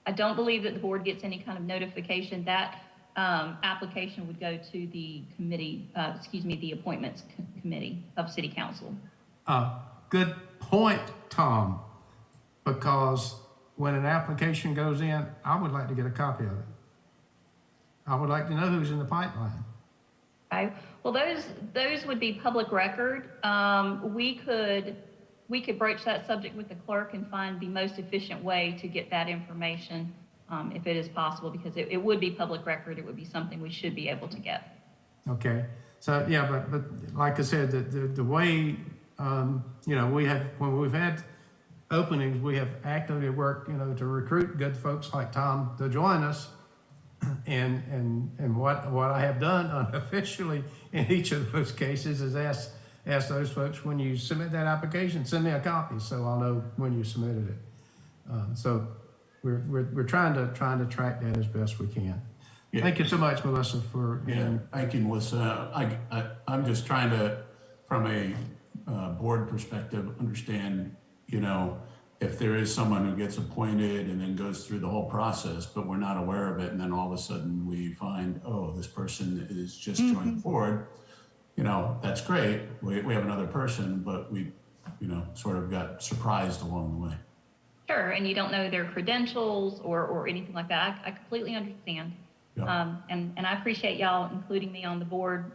S9: I don't believe that the board gets any kind of notification. That application would go to the committee, the appointments committee of city council.
S2: Good point, Tom, because when an application goes in, I would like to get a copy of it. I would like to know who's in the pipeline.
S9: Okay. Well, those would be public record. We could broach that subject with the clerk and find the most efficient way to get that information, if it is possible, because it would be public record. It would be something we should be able to get. Okay.
S2: So yeah, but like I said, the way when we've had openings, we have actively worked to recruit good folks like Tom to join us. And what I have done unofficially in each of those cases is ask those folks, when you submit that application, send me a copy so I'll know when you submitted it. So we're trying to track that as best we can. Yeah. Thank you so much, Melissa, for
S4: thank you, Melissa. I'm just trying to, from a board perspective, understand if there is someone who gets appointed and then goes through the whole process, but we're not aware of it, and then all of a sudden we find, oh, this person is just joined the board, that's great. We have another person, but we, sort of got surprised along the way.
S9: Sure, and you don't know their credentials or anything like that. I completely understand. Yeah. And I appreciate y'all including me on the board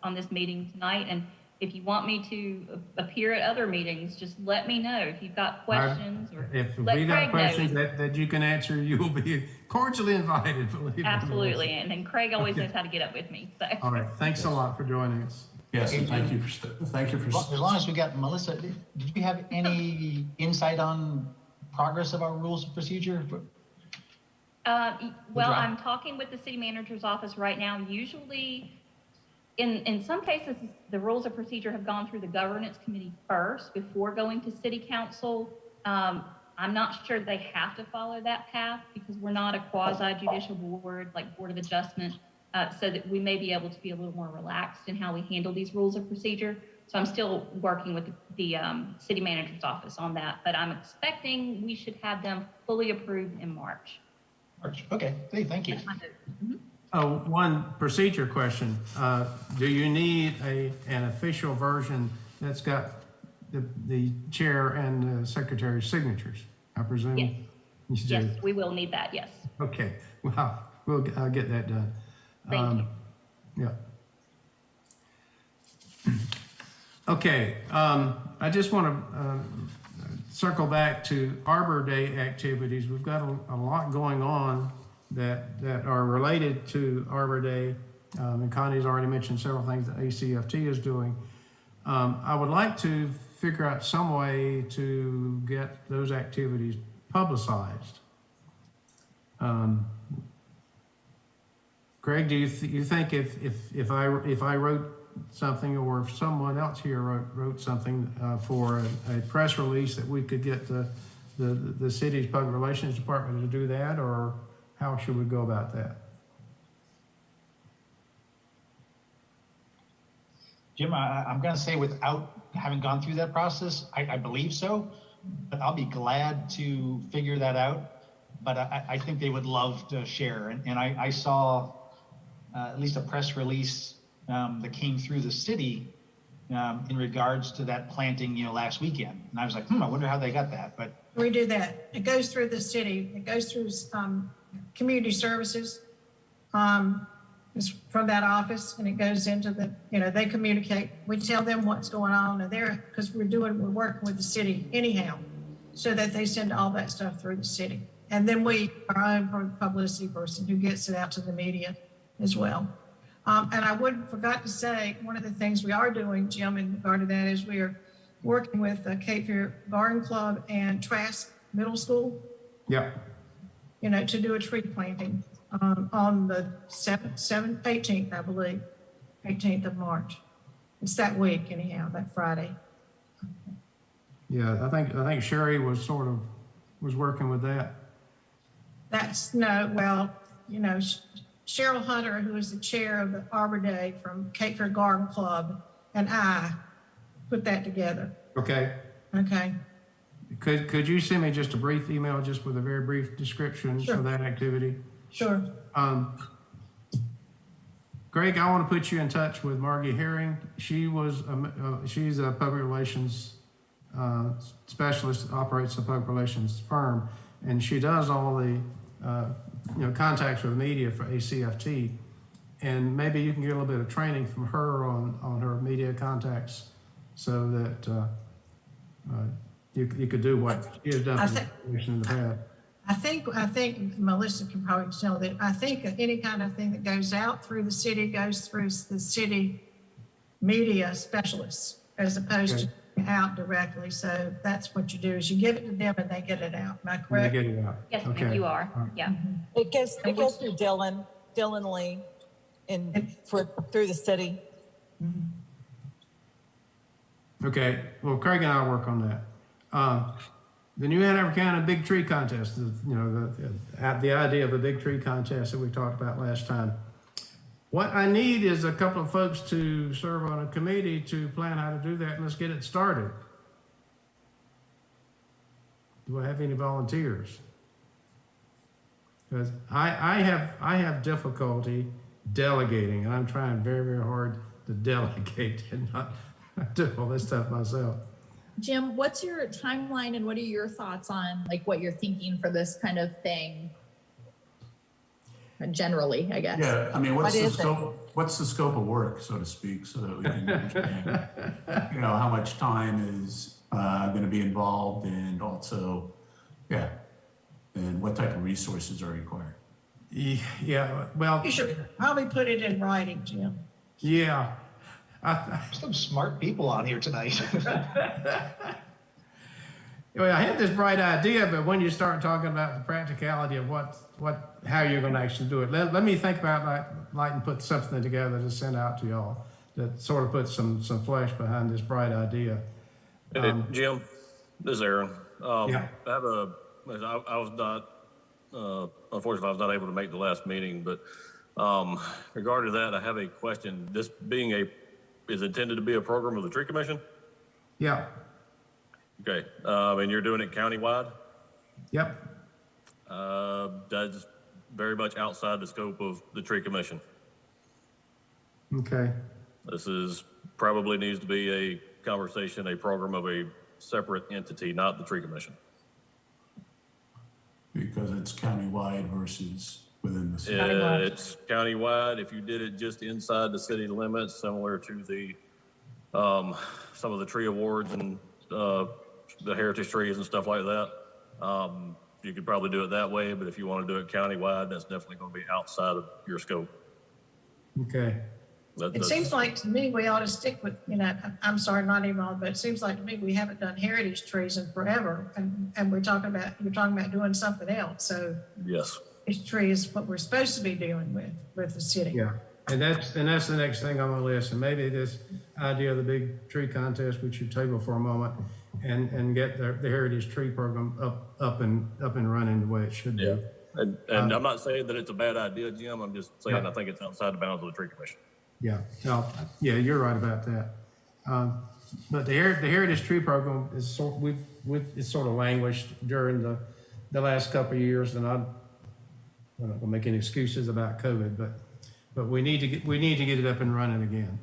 S9: on this meeting tonight. And if you want me to appear at other meetings, just let me know. If you've got questions, or
S2: if we got questions that you can answer, you will be cordially invited.
S9: Absolutely, and then Craig always knows how to get up with me. So.
S2: All right, thanks a lot for joining us.
S4: Yes, and thank you for.
S3: As long as we got Melissa, did you have any insight on progress of our rules of procedure?
S9: Well, I'm talking with the city manager's office right now. Usually, in some cases, the rules of procedure have gone through the governance committee first before going to city council. I'm not sure they have to follow that path because we're not a quasi-judicial board like Board of Adjustment, so that we may be able to be a little more relaxed in how we handle these rules of procedure. So I'm still working with the city manager's office on that, but I'm expecting we should have them fully approved in March.
S3: Okay, hey, thank you.
S9: Mm-hmm.
S2: Oh, one procedure question. Do you need an official version that's got the chair and the secretary's signatures? I presume?
S9: Yes.
S2: You do.
S9: Yes, we will need that, yes.
S2: Okay, well, I'll get that done.
S9: Thank you.
S2: Yeah. Okay, I just want to circle back to Arbor Day activities. We've got a lot going on that are related to Arbor Day. And Connie's already mentioned several things that ACFT is doing. I would like to figure out some way to get those activities publicized. Greg, do you think if I wrote something, or if someone else here wrote something for a press release, that we could get the city's public relations department to do that, or how should we go about that?
S3: Jim, I'm going to say, without having gone through that process, I believe so, but I'll be glad to figure that out. But I think they would love to share. And I saw at least a press release that came through the city in regards to that planting, last weekend. And I was like, I wonder how they got that. But
S6: we do that. It goes through the city. It goes through community services. It's from that office, and it goes into the, they communicate. We tell them what's going on, and because we're working with the city anyhow, so that they send all that stuff through the city. And then our own publicity person who gets it out to the media as well. And I forgot to say, one of the things we are doing, Jim, in regard to that, is we are working with Cape Fear Garden Club and Trask Middle School.
S2: Yeah.
S6: To do a tree planting on the 18th, I believe. 15th of March. It's that week anyhow, that Friday.
S2: Yeah, I think Sherry was was working with that.
S6: That's no, well, you know, Cheryl Hunter, who is the chair of the Arbor Day from Cape Fear Garden Club, and I put that together.
S2: Okay.
S6: Okay.
S2: Could you send me just a brief email, just with a very brief description
S6: Sure.
S2: of that activity?
S6: Sure.
S2: Greg, I want to put you in touch with Margie Herring. She's a public relations specialist, operates a public relations firm, and she does all the contacts with media for ACFT. And maybe you can get a little bit of training from her on her media contacts, so that you could do what she has done in the past.
S6: I think Melissa can probably tell that. I think any kind of thing that goes out through the city goes through the city media specialists, as opposed to out directly. So that's what you do, is you give it to them and they get it out. Am I correct?
S2: They get it out.
S9: Yes,
S2: Okay.
S9: ma'am, you are. Yeah.
S7: It goes through Dylan Lee through the city.
S2: Okay, well, Craig and I will work on that. The New Hanover County Big Tree Contest, the idea of a big tree contest that we talked about last time. What I need is a couple of folks to serve on a committee to plan how to do that, and let's get it started. Do I have any volunteers? Because I have difficulty delegating, and I'm trying very, very hard to delegate and not do all this stuff myself.
S8: Jim, what's your timeline and what are your thoughts on like what you're thinking for this kind of thing? Generally, I guess.
S4: Yeah, I mean, what's the scope of work, so to speak, so that we can understand, how much time is going to be involved, and also, and what type of resources are required.
S2: Yeah, well,
S6: You should probably put it in writing, Jim.
S2: yeah.
S3: Some smart people on here tonight.
S2: Well, I had this bright idea, but when you start talking about the practicality of how you're going to actually do it, let me think about like and put something together to send out to y'all that sort of puts some flesh behind this bright idea.
S10: Jim, this is Aaron.
S2: Yeah.
S10: I was not, unfortunately, I was not able to make the last meeting, but regarding that, I have a question. This is intended to be a program of the Tree Commission?
S2: Yeah.
S10: Okay, and you're doing it countywide?
S2: Yep.
S10: That's very much outside the scope of the Tree Commission.
S2: Okay.
S10: This probably needs to be a conversation, a program of a separate entity, not the Tree Commission.
S4: Because it's countywide versus within the city.
S10: It's countywide. If you did it just inside the city limits, similar to the some of the tree awards and the heritage trees and stuff like that, you could probably do it that way. But if you want to do it countywide, that's definitely going to be outside of your scope.
S2: Okay.
S6: It seems like to me we ought to stick with, I'm sorry, not even all, but it seems like to me we haven't done heritage trees in forever, and you're talking about doing something else. So
S10: yes,
S6: this tree is what we're supposed to be doing with the city.
S2: Yeah, and that's the next thing on my list, and maybe this idea of the big tree contest, which you table for a moment, and get the heritage tree program up and running the way it should be.
S10: Yeah, and I'm not saying that it's a bad idea, Jim. I'm just saying I think it's outside the bounds of the Tree Commission.
S2: Yeah, no, yeah, you're right about that. But the heritage tree program is it's sort of languished during the last couple of years, and I'm not gonna make any excuses about COVID, but we need to get it up and running again.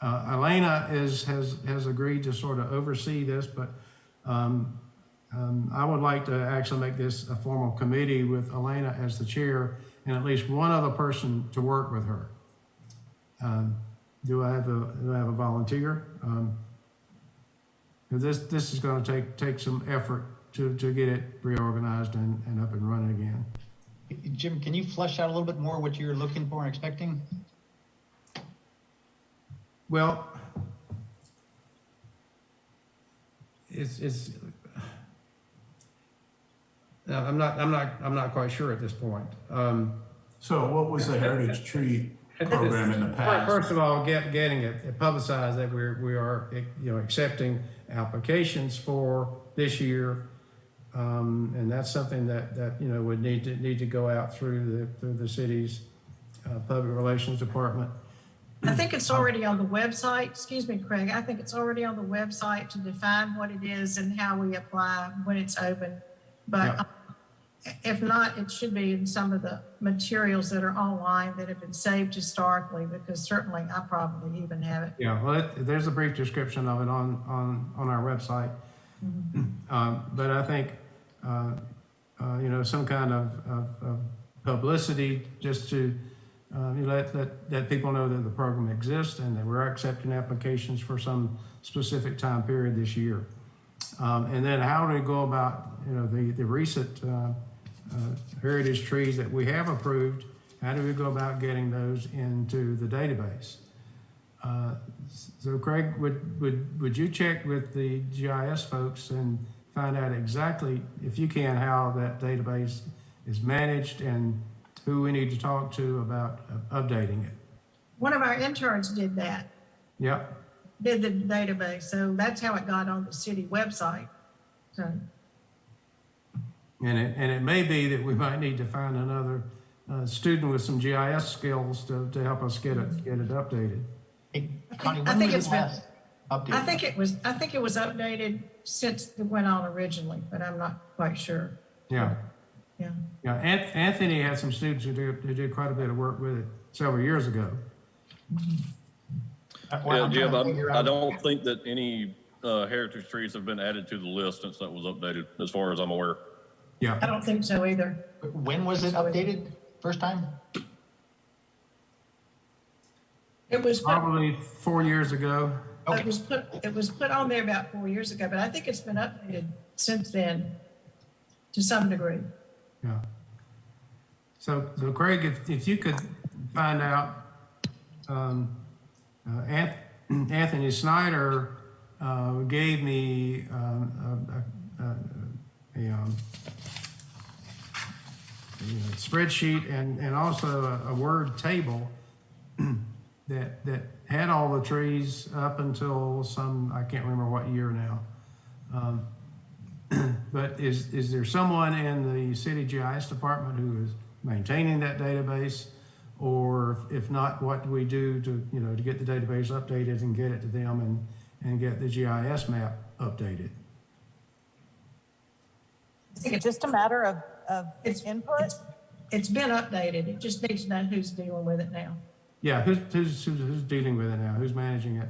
S2: Elena has agreed to sort of oversee this, but I would like to actually make this a formal committee with Elena as the chair and at least one other person to work with her. Do I have a volunteer? This is going to take some effort to get it reorganized and up and running again.
S3: Jim, can you flesh out a little bit more what you're looking for and expecting?
S2: Well, it's I'm not quite sure at this point.
S4: So what was the heritage tree program in the past.
S2: First of all, getting it publicized that we are, you know, accepting applications for this year. And that's something that, you know, would need to go out through the city's public relations department.
S6: I think it's already on the website. Excuse me, Craig. I think it's already on the website to define what it is and how we apply when it's open. But if not, it should be in some of the materials that are online that have been saved historically, because certainly I probably even have it.
S2: Yeah, well, there's a brief description of it on our website. But I think, you know, some kind of publicity just to let people know that the program exists and that we're accepting applications for some specific time period this year. And then how do we go about, you know, the recent heritage trees that we have approved? How do we go about getting those into the database? So Craig, would you check with the GIS folks and find out exactly, if you can, how that database is managed and who we need to talk to about updating it?
S6: One of our interns did that.
S2: Yep.
S6: Did the database. So that's how it got on the city website. So.
S2: And it may be that we might need to find another student with some GIS skills to help us get it updated.
S3: Hey, Connie,
S6: I
S3: when
S6: think
S3: was
S6: it's
S3: it
S6: been,
S3: last updated?
S6: I think it was updated since it went on originally, but I'm not quite sure.
S2: Yeah.
S6: Yeah.
S2: Yeah. Anthony had some students who did quite a bit of work with it several years ago.
S10: Yeah, Jim, I don't think that any heritage trees have been added to the list since that was updated, as far as I'm aware.
S2: Yeah.
S6: I don't think so either.
S3: When was it updated? First time?
S6: It was put,
S2: Probably 4 years ago.
S3: Okay.
S6: it was put on there about 4 years ago, but I think it's been updated since then to some degree.
S2: Yeah. So Craig, if you could find out, Anthony Snyder gave me a spreadsheet and also a Word table that had all the trees up until I can't remember what year now. But is there someone in the city GIS department who is maintaining that database? Or if not, what do we do to get the database updated and get it to them and get the GIS map updated?
S7: Is it just a matter of input?
S6: It's been updated. It just needs to know who's dealing with it now.
S2: Yeah, who's dealing with it now? Who's managing it?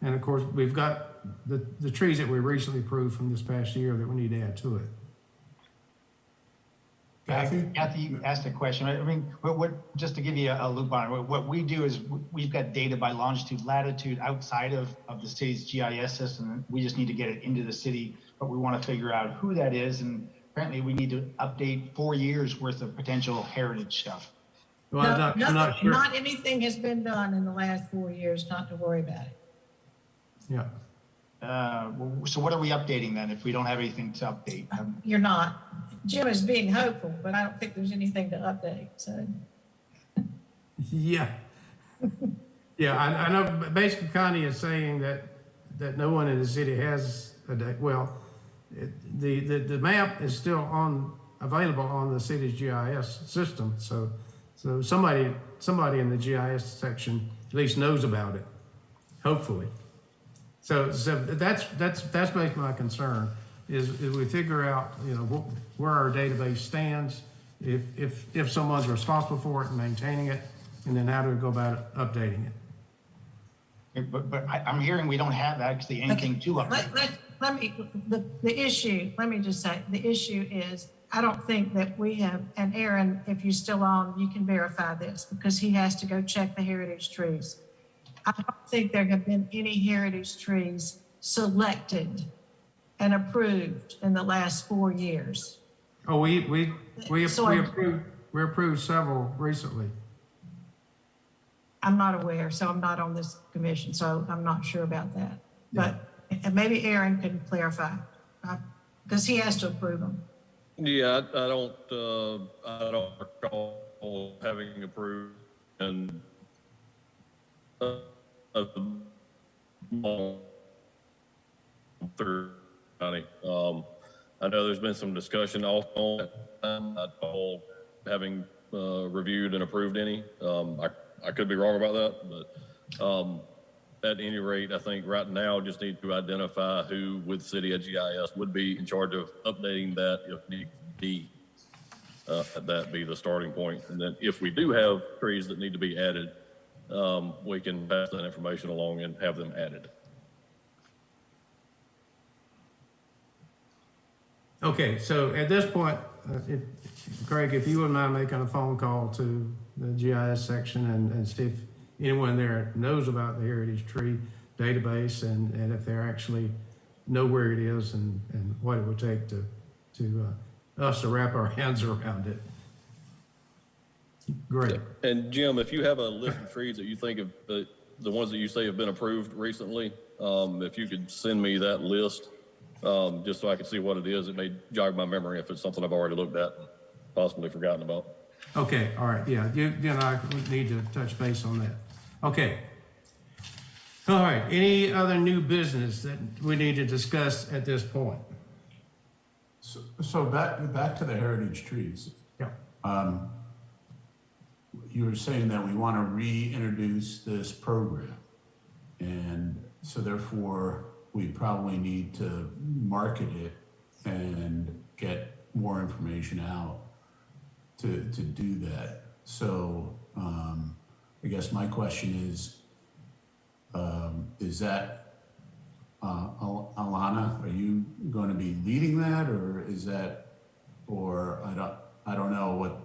S2: And of course, we've got the trees that we recently approved from this past year that we need to add to it.
S3: Kathy, you asked a question. I mean, just to give you a loop on it, what we do is we've got data by longitude, latitude outside of the city's GIS system. We just need to get it into the city, but we want to figure out who that is. And apparently we need to update 4 years worth of potential heritage stuff.
S2: Well, I'm not sure.
S6: Not anything has been done in the last 4 years, not to worry about it.
S2: Yeah.
S3: So what are we updating then if we don't have anything to update?
S6: You're not. Jim is being hopeful, but I don't think there's anything to update, so.
S2: Yeah. Yeah, I know basically Connie is saying that no one in the city has a day. Well, the map is still available on the city's GIS system. So somebody in the GIS section at least knows about it, hopefully. So that's basically my concern is we figure out, where our database stands, if someone's responsible for it and maintaining it, and then how do we go about updating it?
S3: But I'm hearing we don't have actually anything to update.
S6: Let me just say, the issue is, I don't think that we have, and Aaron, if you're still on, you can verify this because he has to go check the heritage trees. I don't think there have been any heritage trees selected and approved in the last 4 years.
S2: Oh, we approved several recently.
S6: I'm not aware, so I'm not on this commission, so I'm not sure about that. But maybe Aaron can clarify because he has to approve them.
S10: Yeah, I don't recall having approved, and through county. I know there's been some discussion on that, all having reviewed and approved any. I could be wrong about that, but at any rate, I think right now just need to identify who with city at GIS would be in charge of updating that if need be. That be the starting point. And then if we do have trees that need to be added, we can pass that information along and have them added.
S2: Okay, so at this point, Craig, if you wouldn't mind making a phone call to the GIS section and see if anyone there knows about the heritage tree database and if they're actually know where it is and what it would take to us to wrap our hands around it. Great.
S10: And Jim, if you have a list of trees that you think of, the ones that you say have been approved recently, if you could send me that list, just so I can see what it is. It may jog my memory if it's something I've already looked at and possibly forgotten about.
S2: Okay, all right, yeah, you and I need to touch base on that. Okay. All right, any other new business that we need to discuss at this point?
S4: So back to the heritage trees.
S2: Yeah.
S4: You were saying that we want to reintroduce this program. And so therefore, we probably need to market it and get more information out to do that. So I guess my question is that Alana, are you going to be leading that, or is that, or I don't know what,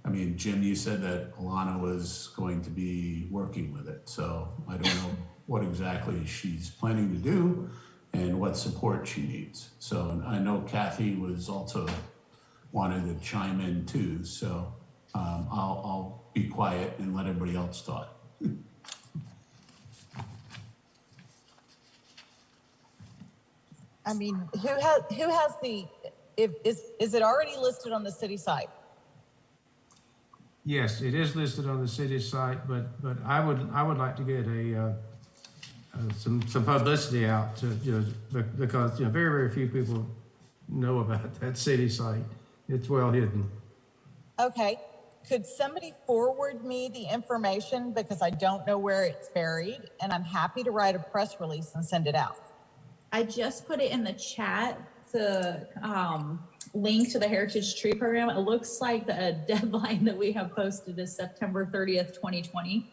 S4: I mean, Jim, you said that Alana was going to be working with it. So I don't know what exactly she's planning to do and what support she needs. So I know Kathy was also wanted to chime in too. So I'll be quiet and let everybody else talk.
S7: I mean, who has the, is it already listed on the city site?
S2: Yes, it is listed on the city site, but I would like to get some publicity out to, because very, very few people know about that city site. It's well hidden.
S7: Okay, could somebody forward me the information, because I don't know where it's buried, and I'm happy to write a press release and send it out.
S8: I just put it in the chat, the link to the Heritage Tree Program. It looks like the deadline that we have posted is September 30th, 2020.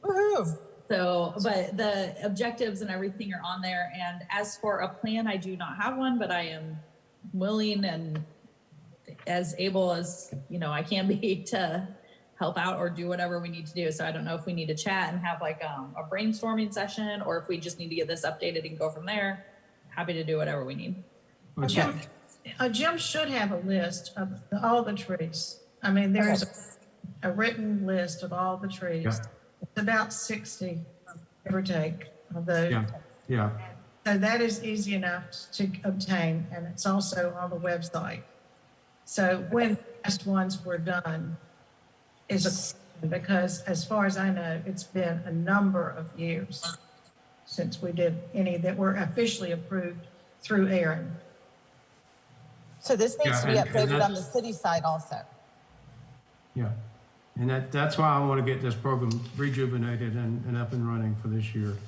S7: Woohoo!
S8: So, but the objectives and everything are on there. And as for a plan, I do not have one, but I am willing and as able as, I can be to help out or do whatever we need to do. So I don't know if we need to chat and have like a brainstorming session, or if we just need to get this updated and go from there. Happy to do whatever we need.
S6: Jim should have a list of all the trees. I mean, there's a written list of all the trees.
S2: Yeah.
S6: It's about 60, give or take, of those.
S2: Yeah.
S6: So that is easy enough to obtain, and it's also on the website. So when the last ones were done is a question, because as far as I know, it's been a number of years since we did any that were officially approved through Aaron.
S7: So this needs to be updated on the city site also.
S2: Yeah, and that's why I want to get this program rejuvenated and up and running for this year.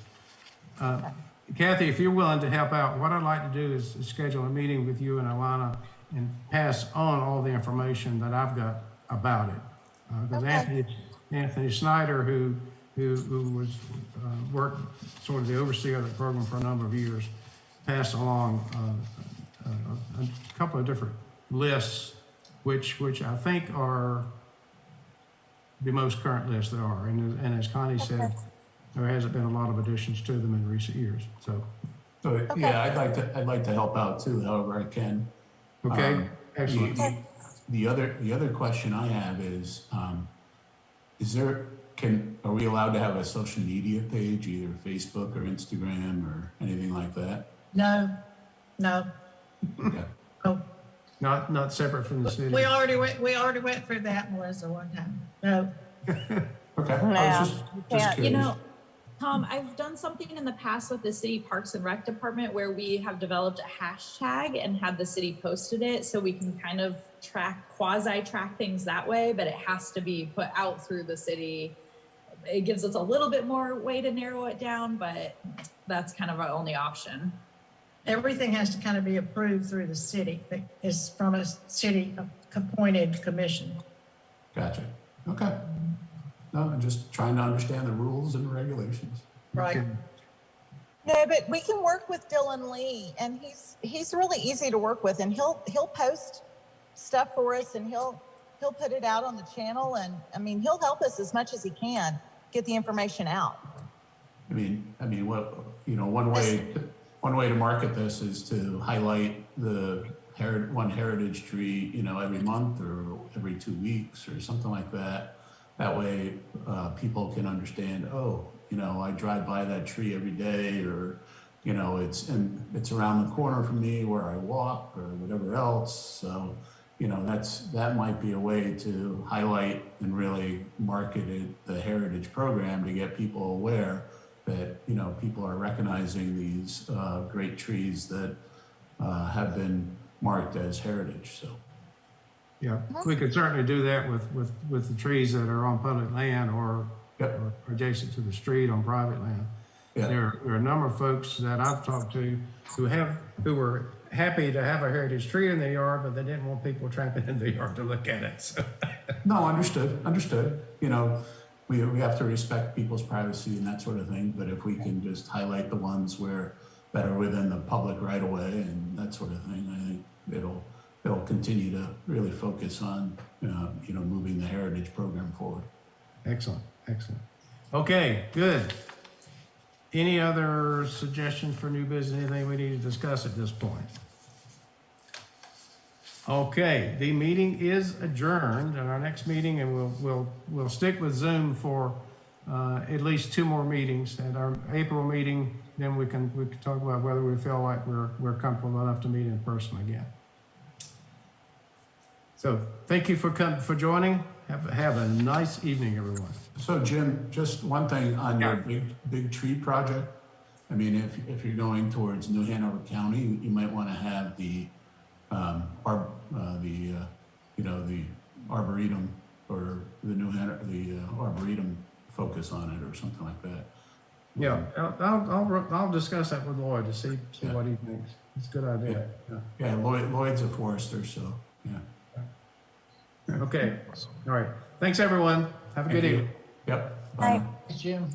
S2: Kathy, if you're willing to help out, what I'd like to do is schedule a meeting with you and Alana and pass on all the information that I've got about it. Because Anthony Snyder, who was worked sort of the overseer of the program for a number of years, passed along a couple of different lists, which I think are the most current list there are. And as Connie said, there hasn't been a lot of additions to them in recent years. So
S4: yeah, I'd like to help out too, however I can.
S2: Okay, excellent.
S4: The other question I have is are we allowed to have a social media page, either Facebook or Instagram or anything like that?
S6: No.
S4: Okay.
S6: Oh,
S2: Not separate from the city.
S6: we already went through that, Melissa, one time. No.
S4: Okay.
S7: No,
S4: I was just curious.
S8: Tom, I've done something in the past with the city Parks and Rec department where we have developed a hashtag and had the city posted it so we can kind of quasi track things that way, but it has to be put out through the city. It gives us a little bit more way to narrow it down, but that's kind of our only option.
S6: Everything has to kind of be approved through the city. That is from a city appointed commission.
S4: Gotcha. Okay. No, I'm just trying to understand the rules and regulations.
S6: Right.
S7: No, but we can work with Dylan Lee, and he's really easy to work with, and he'll post stuff for us, and he'll put it out on the channel, and I mean he'll help us as much as he can get the information out.
S4: I mean, what, you know, one way to market this is to highlight the one heritage tree, you know, every month or every 2 weeks or something like that. That way, people can understand, oh, you know, I drive by that tree every day, or, you know, it's around the corner from me where I walk or whatever else. So, you know, that might be a way to highlight and really market the heritage program to get people aware that, you know, people are recognizing these great trees that have been marked as heritage. So.
S2: Yeah, we could certainly do that with the trees that are on public land or,
S4: Yep.
S2: or adjacent to the street on private land.
S4: Yeah.
S2: There are a number of folks that I've talked to who were happy to have a heritage tree in their yard, but they didn't want people tramping in their yard to look at it. So.
S4: No, understood. You know, we have to respect people's privacy and that sort of thing. But if we can just highlight the ones that are within the public right of way and that sort of thing, I think it'll continue to really focus on, you know, moving the heritage program forward.
S2: Excellent. Okay, good. Any other suggestions for new business, anything we need to discuss at this point? Okay, the meeting is adjourned, and our next meeting, and we'll stick with Zoom for at least 2 more meetings. At our April meeting, then we can talk about whether we feel like we're comfortable enough to meet in person again. So thank you for joining. Have a nice evening, everyone.
S4: So Jim, just one thing on your big tree project. I mean, if you're going towards New Hanover County, you might want to have the arboretum or the arboretum focus on it or something like that.
S2: Yeah, I'll discuss that with Lloyd to see what he thinks. It's a good idea.
S4: Yeah, Lloyd's a forester, so yeah.
S2: Okay. All right. Thanks, everyone. Have a good evening.
S4: Yep.
S3: Thanks, Jim.